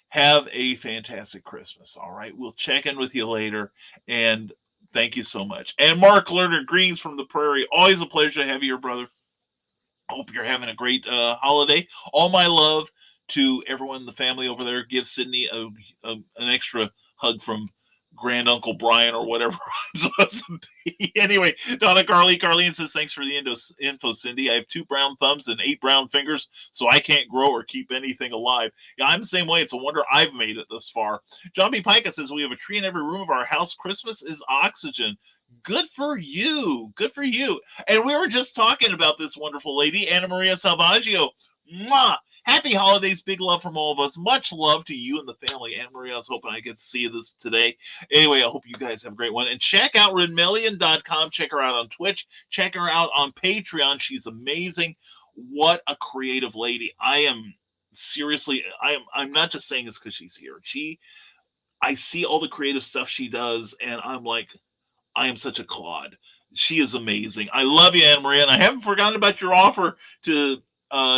Have a fantastic Christmas. All right. We'll check in with you later. And thank you so much. And Mark Lerner, greetings from the prairie. Always a pleasure to have you here, brother. Hope you're having a great holiday. All my love to everyone in the family over there. Give Sydney an extra hug from Grand Uncle Brian or whatever I'm supposed to be. Anyway, Donna Carleen says, thanks for the info, Cindy. I have 2 brown thumbs and 8 brown fingers, so I can't grow or keep anything alive. Yeah, I'm the same way. It's a wonder I've made it this far. John B. Pica says, we have a tree in every room of our house. Christmas is oxygen. Good for you. Good for you. And we were just talking about this wonderful lady, Anna Maria Salvaggio. Mwah! Happy holidays. Big love from all of us. Much love to you and the family. Anna Maria, I was hoping I get to see this today. Anyway, I hope you guys have a great one. And check out Renmelian.com. Check her out on Twitch. Check her out on Patreon. She's amazing. What a creative lady. I'm not just saying this because she's here. I see all the creative stuff she does, and I'm like, I am such a clod. She is amazing. I love you, Anna Maria, and I haven't forgotten about your offer to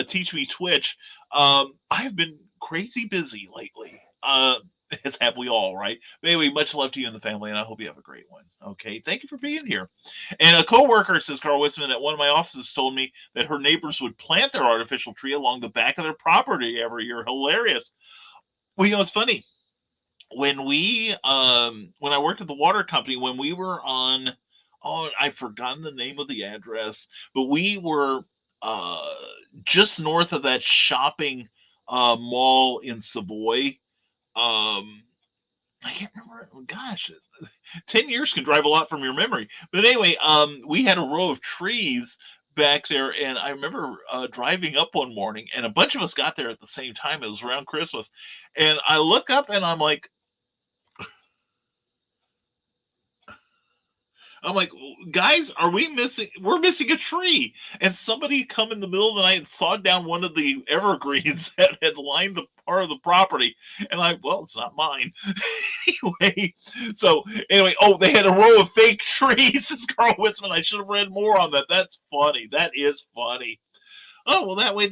teach me Twitch. I have been crazy busy lately, as have we all, right? But anyway, much love to you and the family, and I hope you have a great one. Okay, thank you for being here. And a coworker, says Carl Wisman, at one of my offices told me that her neighbors would plant their artificial tree along the back of their property every year. Hilarious. Well, it's funny. when I worked at the water company, when we were on, oh, I've forgotten the name of the address, but we were uh just north of that shopping mall in Savoy. Um I can't remember. Gosh, 10 years can drive a lot from your memory. But anyway, we had a row of trees back there, and I remember driving up one morning, and a bunch of us got there at the same time. It was around Christmas, and I look up, and I'm like, guys, are we missing? We're missing a tree. And somebody come in the middle of the night and sawed down one of the evergreens that had lined the part of the property. And well, it's not mine. Anyway, so anyway, oh, they had a row of fake trees. This Carl Witzman, I should have read more on that. That's funny. That is funny. Oh, well, that way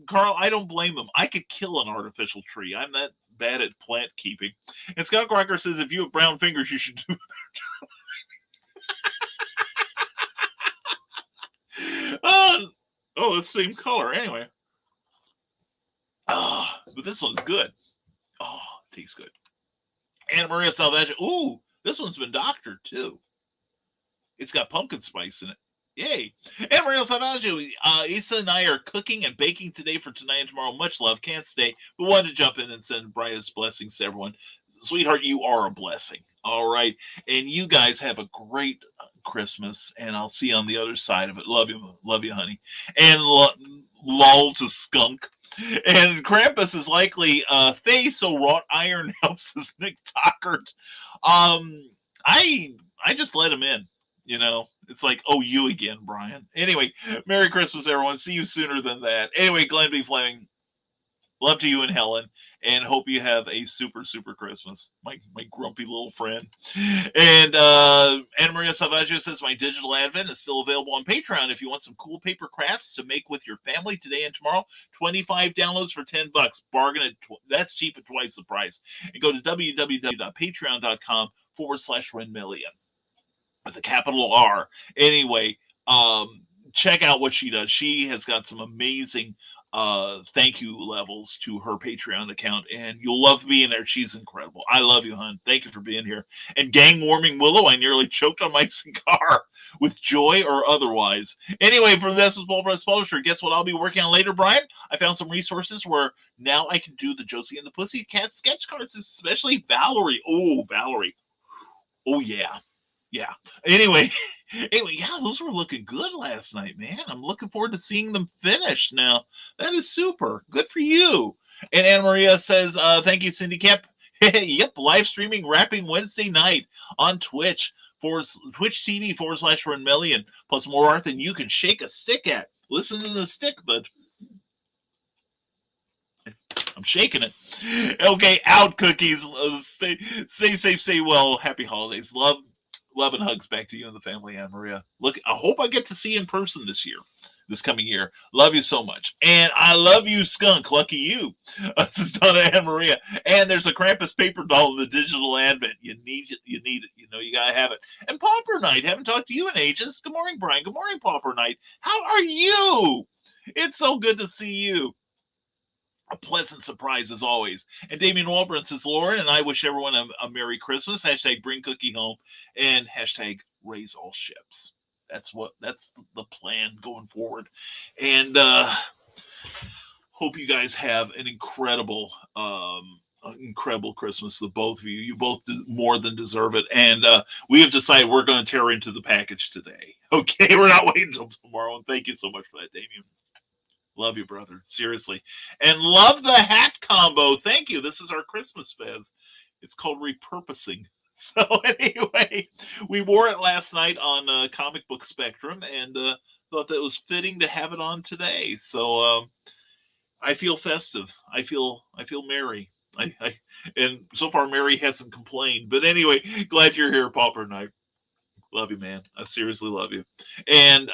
Carl, I don't blame them. I could kill an artificial tree. I'm that bad at plant keeping. And Scott Crocker says, if you have brown fingers, you should do oh, it's the same color. Anyway. But this one's good. Oh, it tastes good. Anna Maria Salvagio. Ooh, this one's been doctored too. It's got pumpkin spice in it. Yay. Anna Maria Salvagio. Issa and I are cooking and baking today for tonight and tomorrow. Much love. Can't stay, but wanted to jump in and send Brian's blessings to everyone. Sweetheart, you are a blessing. All right. And you guys have a great Christmas, and I'll see you on the other side of it. Love you, honey. And lol to skunk. And Krampus is likely Thay, so wrought iron helps us Nick Tockert. I just let him in, you know. It's like, oh, you again, Brian. Anyway, Merry Christmas, everyone. See you sooner than that. Anyway, Glenn B. Fleming, love to you and Helen, and hope you have a super, super Christmas, my grumpy little friend. And Anna Maria Salvaggio says, my digital advent is still available on Patreon if you want some cool paper crafts to make with your family today and tomorrow. 25 downloads for $10. Bargain that's cheap at twice the price. And go to www.patreon.com/Renmillion with a capital R. Anyway, check out what she does. She has got some amazing thank you levels to her Patreon account, and you'll love being there. She's incredible. I love you, hon. Thank you for being here. And gang warming Willow, I nearly choked on my cigar with joy or otherwise. Anyway, from this is Paul Press Publisher. Guess what I'll be working on later, Brian? I found some resources where now I can do the Josie and the Pussycat sketch cards, especially Valerie. Oh, Valerie. Oh, yeah. Yeah. Anyway, yeah, those were looking good last night, man. I'm looking forward to seeing them finished now. That is super. Good for you. And Anna Maria says, thank you, Cindy Kemp. Yep, live streaming rapping Wednesday night on Twitch TV/Renmillion, plus more art than you can shake a stick at. Listen to the stick, bud. I'm shaking it. Okay, out cookies. Stay safe, stay well. Happy holidays. Love and hugs back to you and the family, Anna Maria. Look, I hope I get to see you in person this coming year. Love you so much. And I love you, skunk. Lucky you. This is Donna Anna Maria. And there's a Krampus paper doll in the digital advent. You need it. You know, you got to have it. And Pauper Night. Haven't talked to you in ages. Good morning, Brian. Good morning, Pauper Night. How are you? It's so good to see you. A pleasant surprise as always. And Damian Walburn says, Lauren and I wish everyone a Merry Christmas. Hashtag bring cookie home and hashtag raise all ships. That's the plan going forward. And hope you guys have an incredible Christmas. The both of you. You both more than deserve it. And we have decided we're going to tear into the package today. Okay, we're not waiting until tomorrow. And thank you so much for that, Damian. Love you, brother. Seriously. And love the hat combo. Thank you. This is our Christmas fez. It's called repurposing. So anyway, we wore it last night on Comic Book Spectrum and thought that it was fitting to have it on today. So I feel festive. I feel merry. And so far Mary hasn't complained. But anyway, glad you're here, Pauper Night. Love you, man. I seriously love you. And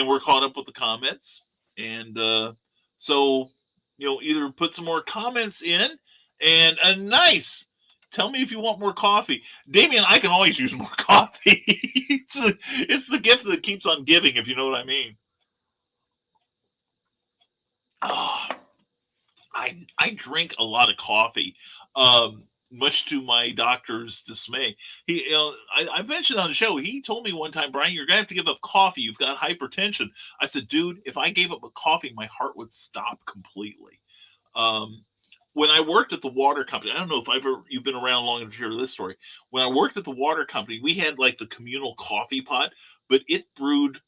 we're caught up with the comments. And so, either put some more comments in and nice. Tell me if you want more coffee. Damien, I can always use more coffee. It's the gift that keeps on giving, if you know what I mean. I drink a lot of coffee. much to my doctor's dismay. I mentioned on the show, he told me one time, Brian, you're going to have to give up coffee. You've got hypertension. I said, dude, if I gave up coffee, my heart would stop completely. When I worked at the water company, I don't know if you've been around long enough to hear this story. When I worked at the water company, we had like the communal coffee pot, but it brewed,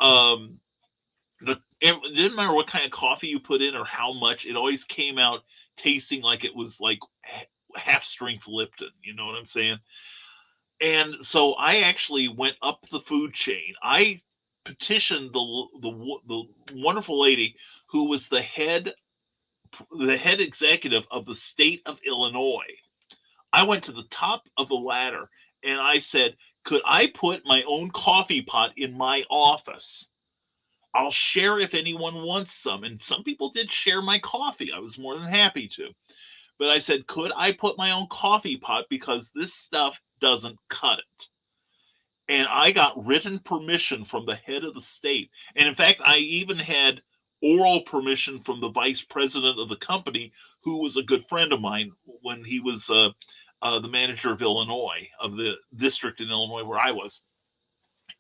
it didn't matter what kind of coffee you put in or how much, it always came out tasting like it was like half strength Lipton. You know what I'm saying? And so I actually went up the food chain. I petitioned the wonderful lady who was the head executive of the state of Illinois. I went to the top of the ladder and I said, could I put my own coffee pot in my office? I'll share if anyone wants some. And some people did share my coffee. I was more than happy to. But I said, could I put my own coffee pot because this stuff doesn't cut it? And I got written permission from the head of the state. And in fact, I even had oral permission from the vice president of the company, who was a good friend of mine when he was the manager of Illinois, of the district in Illinois where I was.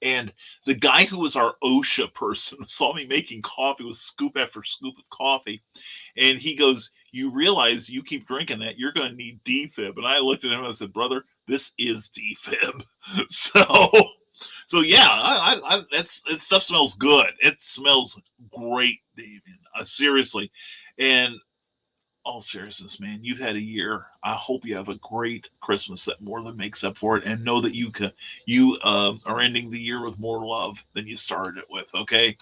And the guy who was our OSHA person saw me making coffee with scoop after scoop of coffee. And he goes, you realize you keep drinking that, you're going to need defib. And I looked at him and I said, brother, this is defib. So yeah, that stuff smells good. It smells great, David. Seriously. And all seriousness, man, you've had a year. I hope you have a great Christmas that more than makes up for it, and know that you are ending the year with more love than you started it with. Okay.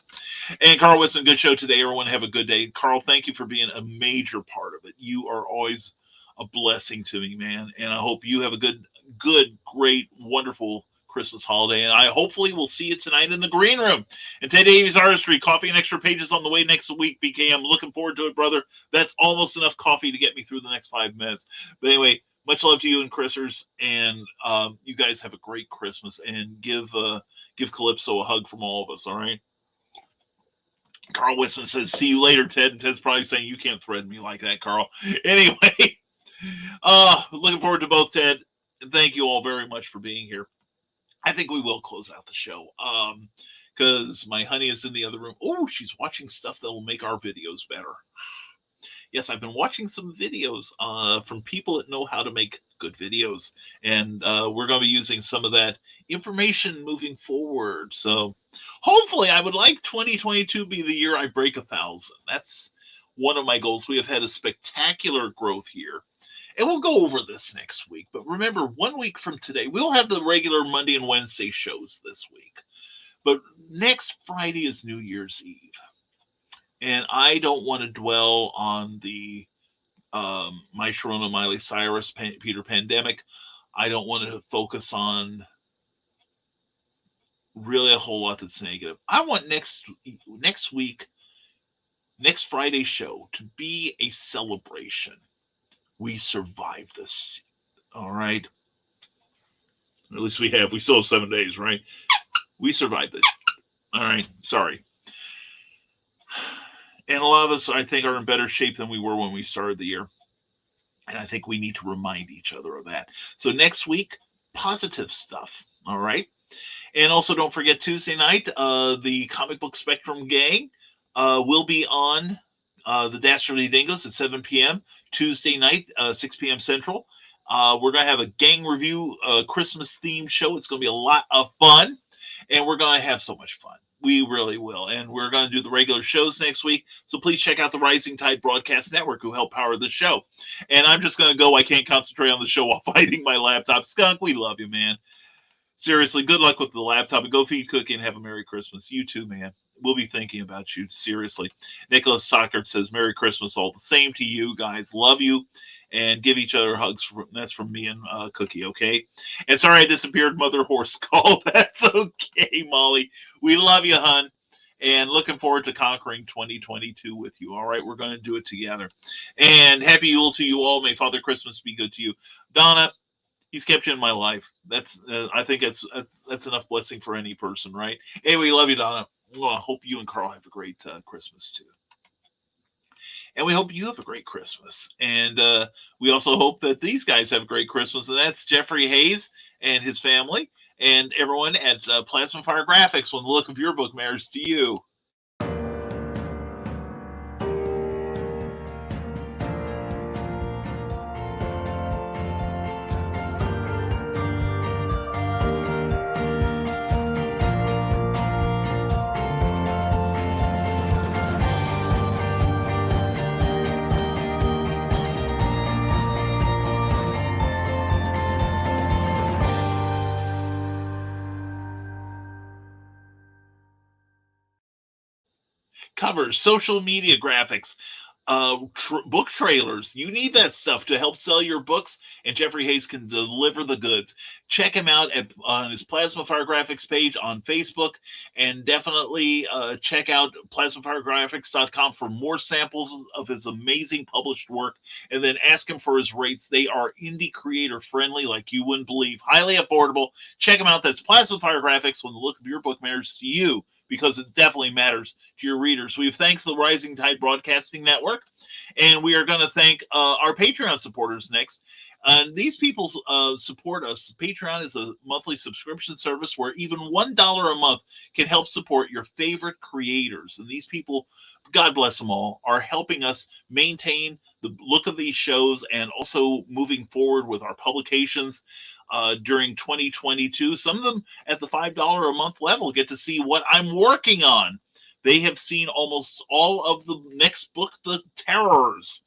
And Carl Wisman, good show today. Everyone have a good day. Carl, thank you for being a major part of it. You are always a blessing to me, man. And I hope you have a good, great, wonderful Christmas holiday, and I hopefully will see you tonight in the green room. And Ted Davies Artistry, coffee and extra pages on the way next week. BK, I'm looking forward to it, brother. That's almost enough coffee to get me through the next 5 minutes. But anyway, much love to you and Chrisers, and you guys have a great Christmas, and give Calypso a hug from all of us. All right. Carl Wisman says, "See you later, Ted." And Ted's probably saying, "You can't threaten me like that, Carl." Anyway, looking forward to both, Ted. Thank you all very much for being here. I think we will close out the show because my honey is in the other room. Oh, she's watching stuff that will make our videos better. Yes, I've been watching some videos from people that know how to make good videos, and we're going to be using some of that information moving forward. So hopefully I would like 2022 be the year I break 1,000. That's one of my goals. We have had a spectacular growth year. And we'll go over this next week. But remember, 1 week from today, we'll have the regular Monday and Wednesday shows this week. But next Friday is New Year's Eve. And I don't want to dwell on the My Sharona, Miley Cyrus, Peter pandemic. I don't want to focus on really a whole lot that's negative. I want next week, next Friday's show to be a celebration. We survived this. All right. At least we have. We still have 7 days, right? We survived this. All right. Sorry. And a lot of us, I think, are in better shape than we were when we started the year. And I think we need to remind each other of that. So next week, positive stuff. All right. And also don't forget Tuesday night, the Comic Book Spectrum gang will be on the Dastardly Dingoes at 7 p.m. Tuesday night, 6 p.m. Central. We're going to have a gang review Christmas themed show. It's going to be a lot of fun, and we're going to have so much fun. We really will. And we're going to do the regular shows next week. So please check out the Rising Tide Broadcast Network, who help power the show. And I'm just going to go. I can't concentrate on the show while fighting my laptop. Skunk, we love you, man. Seriously, good luck with the laptop, and go feed Cookie and have a Merry Christmas. You too, man. We'll be thinking about you, seriously. Nicholas Stockard says, Merry Christmas, all the same to you guys. Love you, and give each other hugs. That's from me and Cookie, okay? And sorry I disappeared, Mother Horse Call. That's okay, Molly. We love you, hon, and looking forward to conquering 2022 with you, all right? We're going to do it together. And happy Yule to you all. May Father Christmas be good to you. Donna, he's kept you in my life. That's I think that's enough blessing for any person, right? Anyway, love you, Donna. Well, I hope you and Carl have a great Christmas too. And we hope you have a great Christmas. And we also hope that these guys have a great Christmas. And that's Jeffrey Hayes and his family and everyone at Plasma Fire Graphics, when the look of your book matters to you. Covers, social media graphics, book trailers. You need that stuff to help sell your books, and Jeffrey Hayes can deliver the goods. Check him out on his Plasma Fire Graphics page on Facebook, and definitely check out plasmafiregraphics.com for more samples of his amazing published work, and then ask him for his rates. They are indie creator friendly like you wouldn't believe. Highly affordable. Check him out. That's Plasma Fire Graphics, when the look of your book matters to you, because it definitely matters to your readers. We have thanks to the Rising Tide Broadcasting Network, and we are going to thank our Patreon supporters next. And these people support us. Patreon is a monthly subscription service where even $1 a month can help support your favorite creators. And these people, God bless them all, are helping us maintain the look of these shows and also moving forward with our publications during 2022. Some of them at the $5 a month level get to see what I'm working on. They have seen almost all of the next book, The Terrors,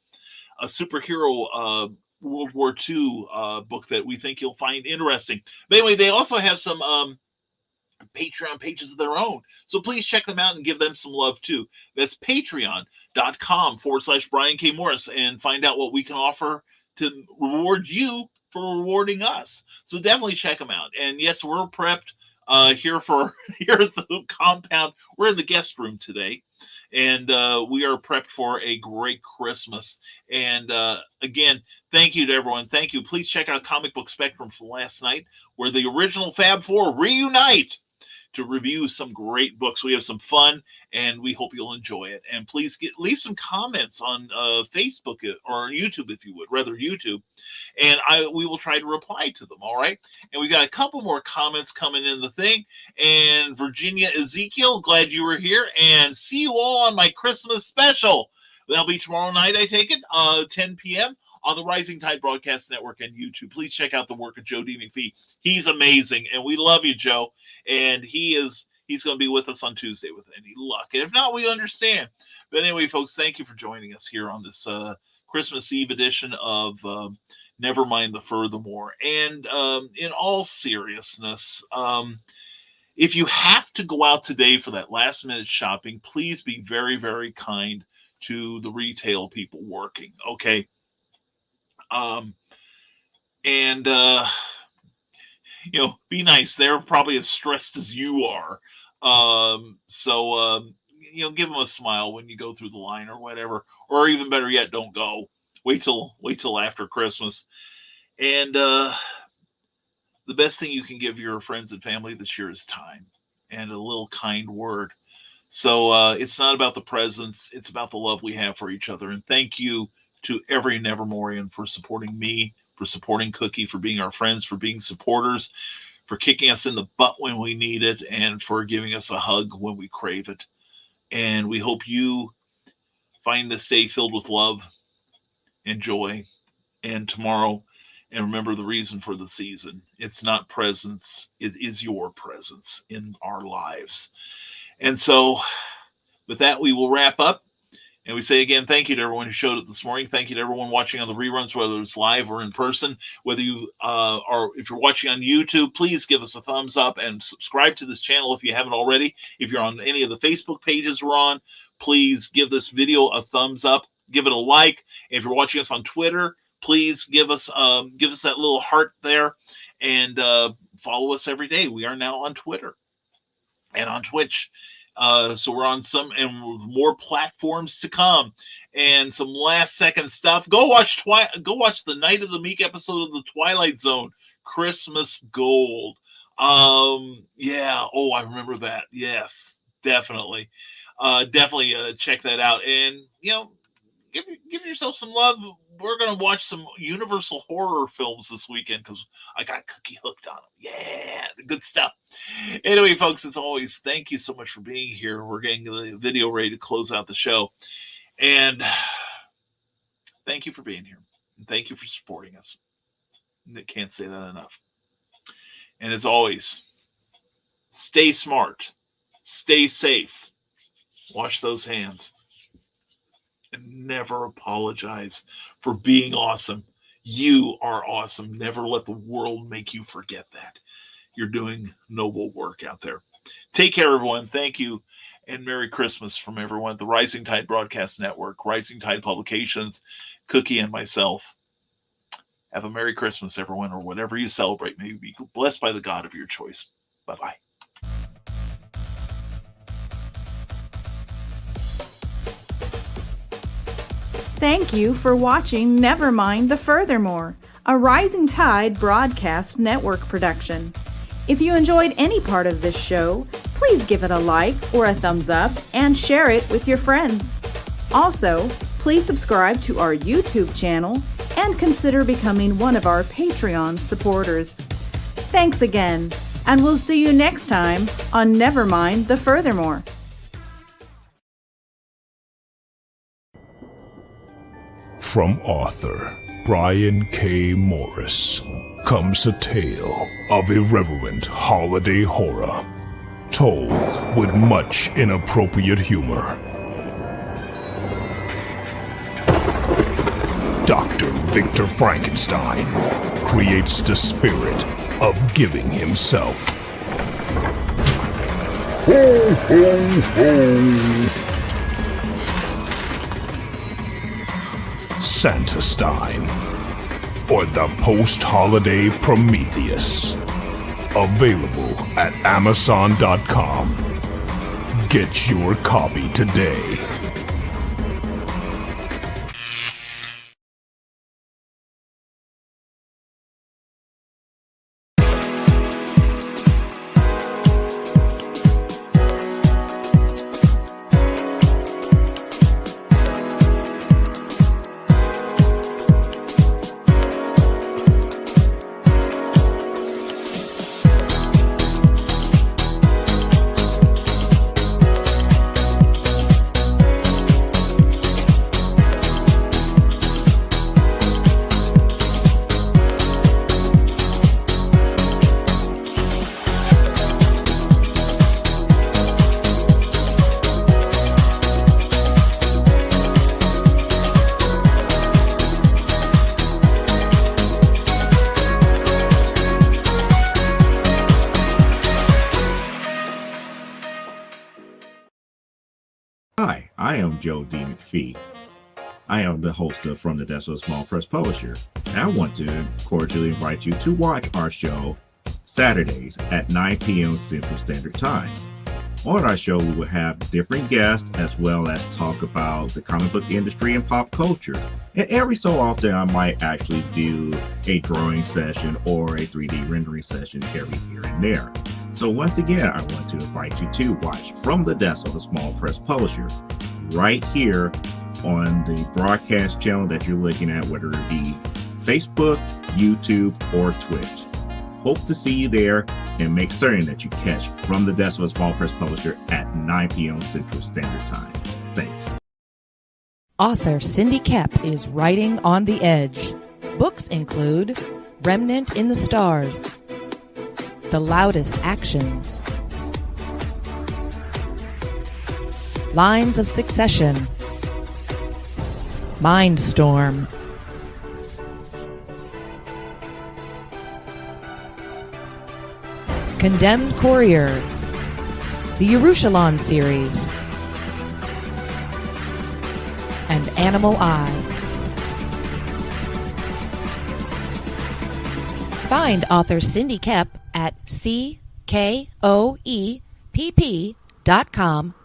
a superhero World War II book that we think you'll find interesting. But anyway, they also have some Patreon pages of their own. So please check them out and give them some love too. That's patreon.com/Brian K. Morris, and find out what we can offer to reward you for rewarding us. So definitely check them out. And yes, we're prepped here at the compound. We're in the guest room today, and we are prepped for a great Christmas. And again, thank you to everyone. Thank you. Please check out Comic Book Spectrum from last night, where the original Fab Four reunite to review some great books. We have some fun, and we hope you'll enjoy it. And please leave some comments on Facebook or YouTube, if you would, rather YouTube, and we will try to reply to them. All right. And we got a couple more comments coming in the thing. And Virginia Ezekiel, glad you were here, and see you all on my Christmas special. That'll be tomorrow night, I take it, 10 p.m. on the Rising Tide Broadcast Network and YouTube. Please check out the work of Joe D. McPhee. He's amazing, and we love you, Joe. And he's going to be with us on Tuesday with any luck. And if not, we understand. But anyway, folks, thank you for joining us here on this Christmas Eve edition of Never Mind the Furthermore. And in all seriousness, if you have to go out today for that last-minute shopping, please be very, very kind to the retail people working, okay? Be nice. They're probably as stressed as you are. Give them a smile when you go through the line or whatever, or even better yet, don't go. Wait till after Christmas. And the best thing you can give your friends and family this year is time and a little kind word. So it's not about the presents. It's about the love we have for each other. And thank you to every Nevermorian for supporting me, for supporting Cookie, for being our friends, for being supporters, for kicking us in the butt when we need it, and for giving us a hug when we crave it. And we hope you find this day filled with love and joy, and tomorrow. And remember the reason for the season. It's not presents. It is your presence in our lives. And so with that, we will wrap up. And we say again, thank you to everyone who showed up this morning. Thank you to everyone watching on the reruns, whether it's live or in person. Whether you if you're watching on YouTube, please give us a thumbs up and subscribe to this channel if you haven't already. If you're on any of the Facebook pages we're on, please give this video a thumbs up. Give it a like. And if you're watching us on Twitter, please give us that little heart there, and follow us every day. We are now on Twitter and on Twitch. So we're on some and more platforms to come, and some last second stuff. Go watch the Night of the Meek episode of the Twilight Zone, Christmas Gold. Yeah. Oh, I remember that. Yes, definitely. Definitely check that out. And give yourself some love. We're gonna watch some Universal horror films this weekend because I got Cookie hooked on them. Yeah, the good stuff. Anyway, folks, as always, thank you so much for being here. We're getting the video ready to close out the show, and thank you for being here. And thank you for supporting us. I can't say that enough. And as always, stay smart, stay safe, wash those hands, and never apologize for being awesome. You are awesome. Never let the world make you forget that. You're doing noble work out there. Take care, everyone. Thank you. And Merry Christmas from everyone at the Rising Tide Broadcast Network, Rising Tide Publications, Cookie, and myself. Have a Merry Christmas, everyone, or whatever you celebrate. May you be blessed by the God of your choice. Bye-bye. Thank you for watching Nevermind the Furthermore, a Rising Tide Broadcast Network production. If you enjoyed any part of this show, please give it a like or a thumbs up and share it with your friends. Also, please subscribe to our YouTube channel and consider becoming one of our Patreon supporters. Thanks again, and we'll see you next time on Nevermind the Furthermore. From author Brian K. Morris comes a tale of irreverent holiday horror, told with much inappropriate humor. Dr. Victor Frankenstein creates the spirit of giving himself. Ho, ho, ho! Santastein, or the post-holiday Prometheus. Available at Amazon.com. Get your copy today. Hi, I am Joe D. McPhee. I am the host of From the Desk of a Small Press Publisher, and I want to cordially invite you to watch our show Saturdays at 9 p.m. Central Standard Time. On our show, we will have different guests as well as talk about the comic book industry and pop culture. And every so often, I might actually do a drawing session or a 3D rendering session every here and there. So once again, I want to invite you to watch From the Desk of a Small Press Publisher right here on the broadcast channel that you're looking at, whether it be Facebook, YouTube, or Twitch. Hope to see you there, and make certain that you catch From the Desk of a Small Press Publisher at 9 p.m. Central Standard Time. Thanks. Author Cindy Kep is writing on the edge. Books include Remnant in the Stars, The Loudest Actions, Lines of Succession, Mindstorm, Condemned Courier, the Yerushalayim series, and Animal Eye. Find author Cindy Kep at CKOEPP.com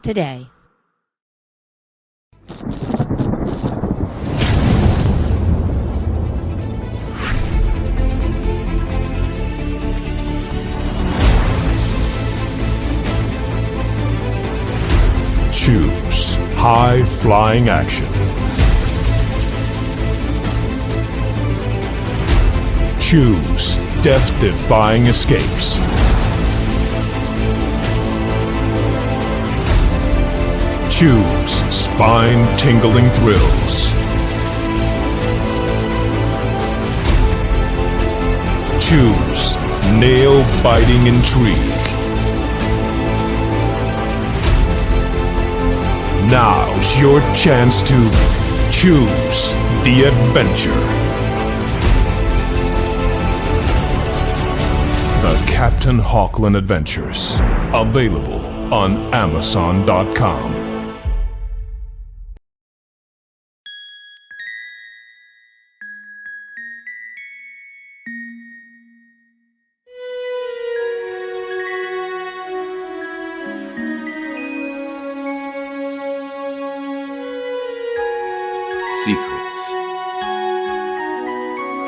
today. Choose high-flying action Choose death-defying escapes. Choose spine-tingling thrills. Choose nail-biting intrigue. Now's your chance to choose the adventure. The Captain Hawkland Adventures. Available on Amazon.com. Secrets,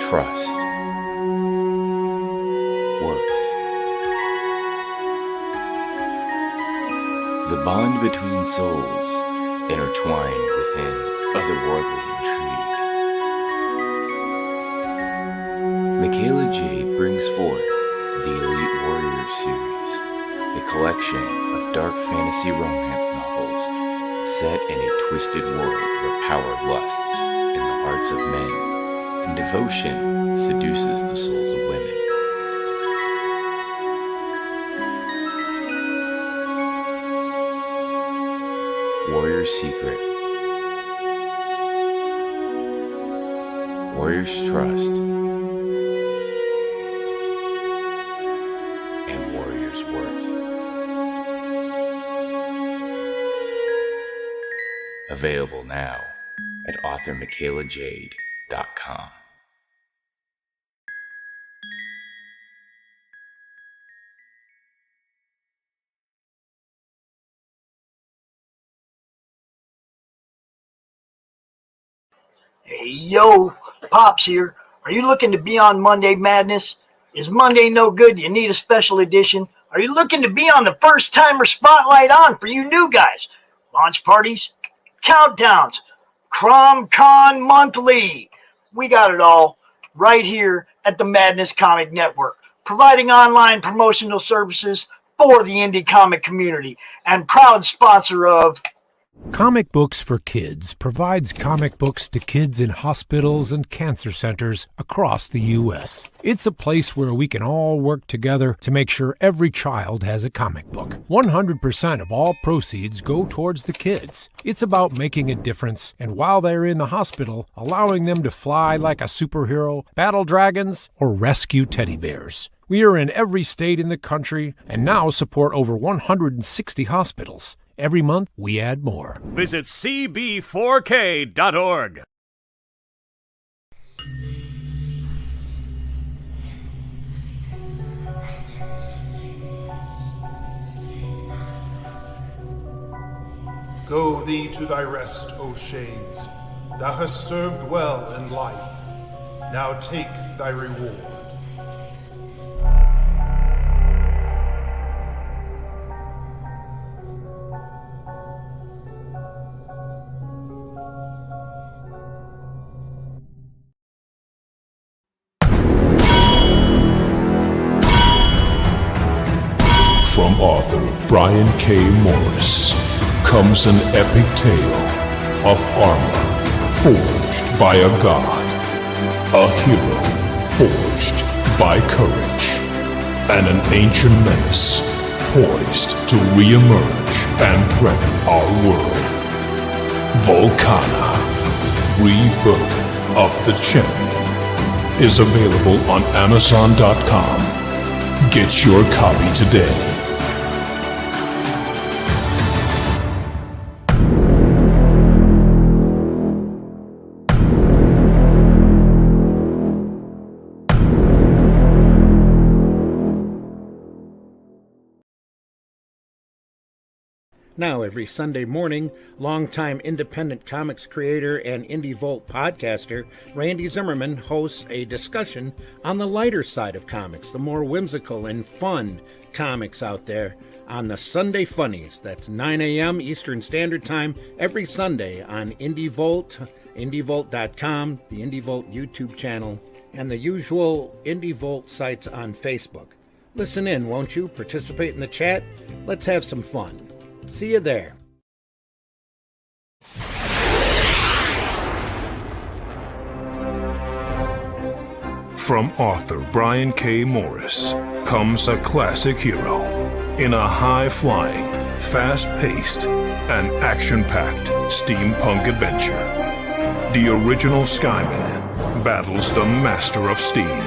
trust, worth. The bond between souls intertwined within otherworldly intrigue. Michaela Jade brings forth the Elite Warrior series, a collection of dark fantasy romance novels set in a twisted world where power lusts in the hearts of men and devotion seduces the souls of women. Warrior's Secret, Warrior's Trust, and Warrior's Worth. Available now at authormichaelajade.com. Hey, yo, Pops here. Are you looking to be on Monday Madness? Is Monday no good? You need a special edition? Are you looking to be on the first timer spotlight on for you new guys? Launch parties? Countdowns, CromCon Monthly. We got it all right here at the Madness Comic Network, providing online promotional services for the indie comic community and proud sponsor of Comic Books for Kids provides comic books to kids in hospitals and cancer centers across the U.S. It's a place where we can all work together to make sure every child has a comic book. 100% of all proceeds go towards the kids. It's about making a difference, and while they're in the hospital, allowing them to fly like a superhero, battle dragons, or rescue teddy bears. We are in every state in the country and now support over 160 hospitals. Every month, we add more. Visit cb4k.org. Go thee to thy rest, O Shades. Thou hast served well in life. Now take thy reward. From author Brian K. Morris comes an epic tale of armor forged by a god, a hero forged by courage, and an ancient menace poised to re-emerge and threaten our world. Volcana, Rebirth of the Champion, is available on Amazon.com. Get your copy today. Now, every Sunday morning, longtime independent comics creator and Indie Volt podcaster Randy Zimmerman hosts a discussion on the lighter side of comics, the more whimsical and fun comics out there on the Sunday Funnies. That's 9 a.m. Eastern Standard Time every Sunday on Indie Volt, indievolt.com, the Indie Volt YouTube channel, and the usual Indie Volt sites on Facebook. Listen in, won't you? Participate in the chat. Let's have some fun. See you there. From author Brian K. Morris comes a classic hero in a high-flying, fast-paced, and action-packed steampunk adventure. The original Skyman battles the Master of Steam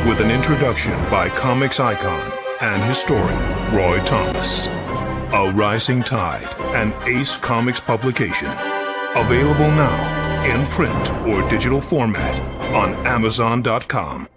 with an introduction by comics icon and historian Roy Thomas. A Rising Tide, an Ace Comics publication. Available now in print or digital format on Amazon.com.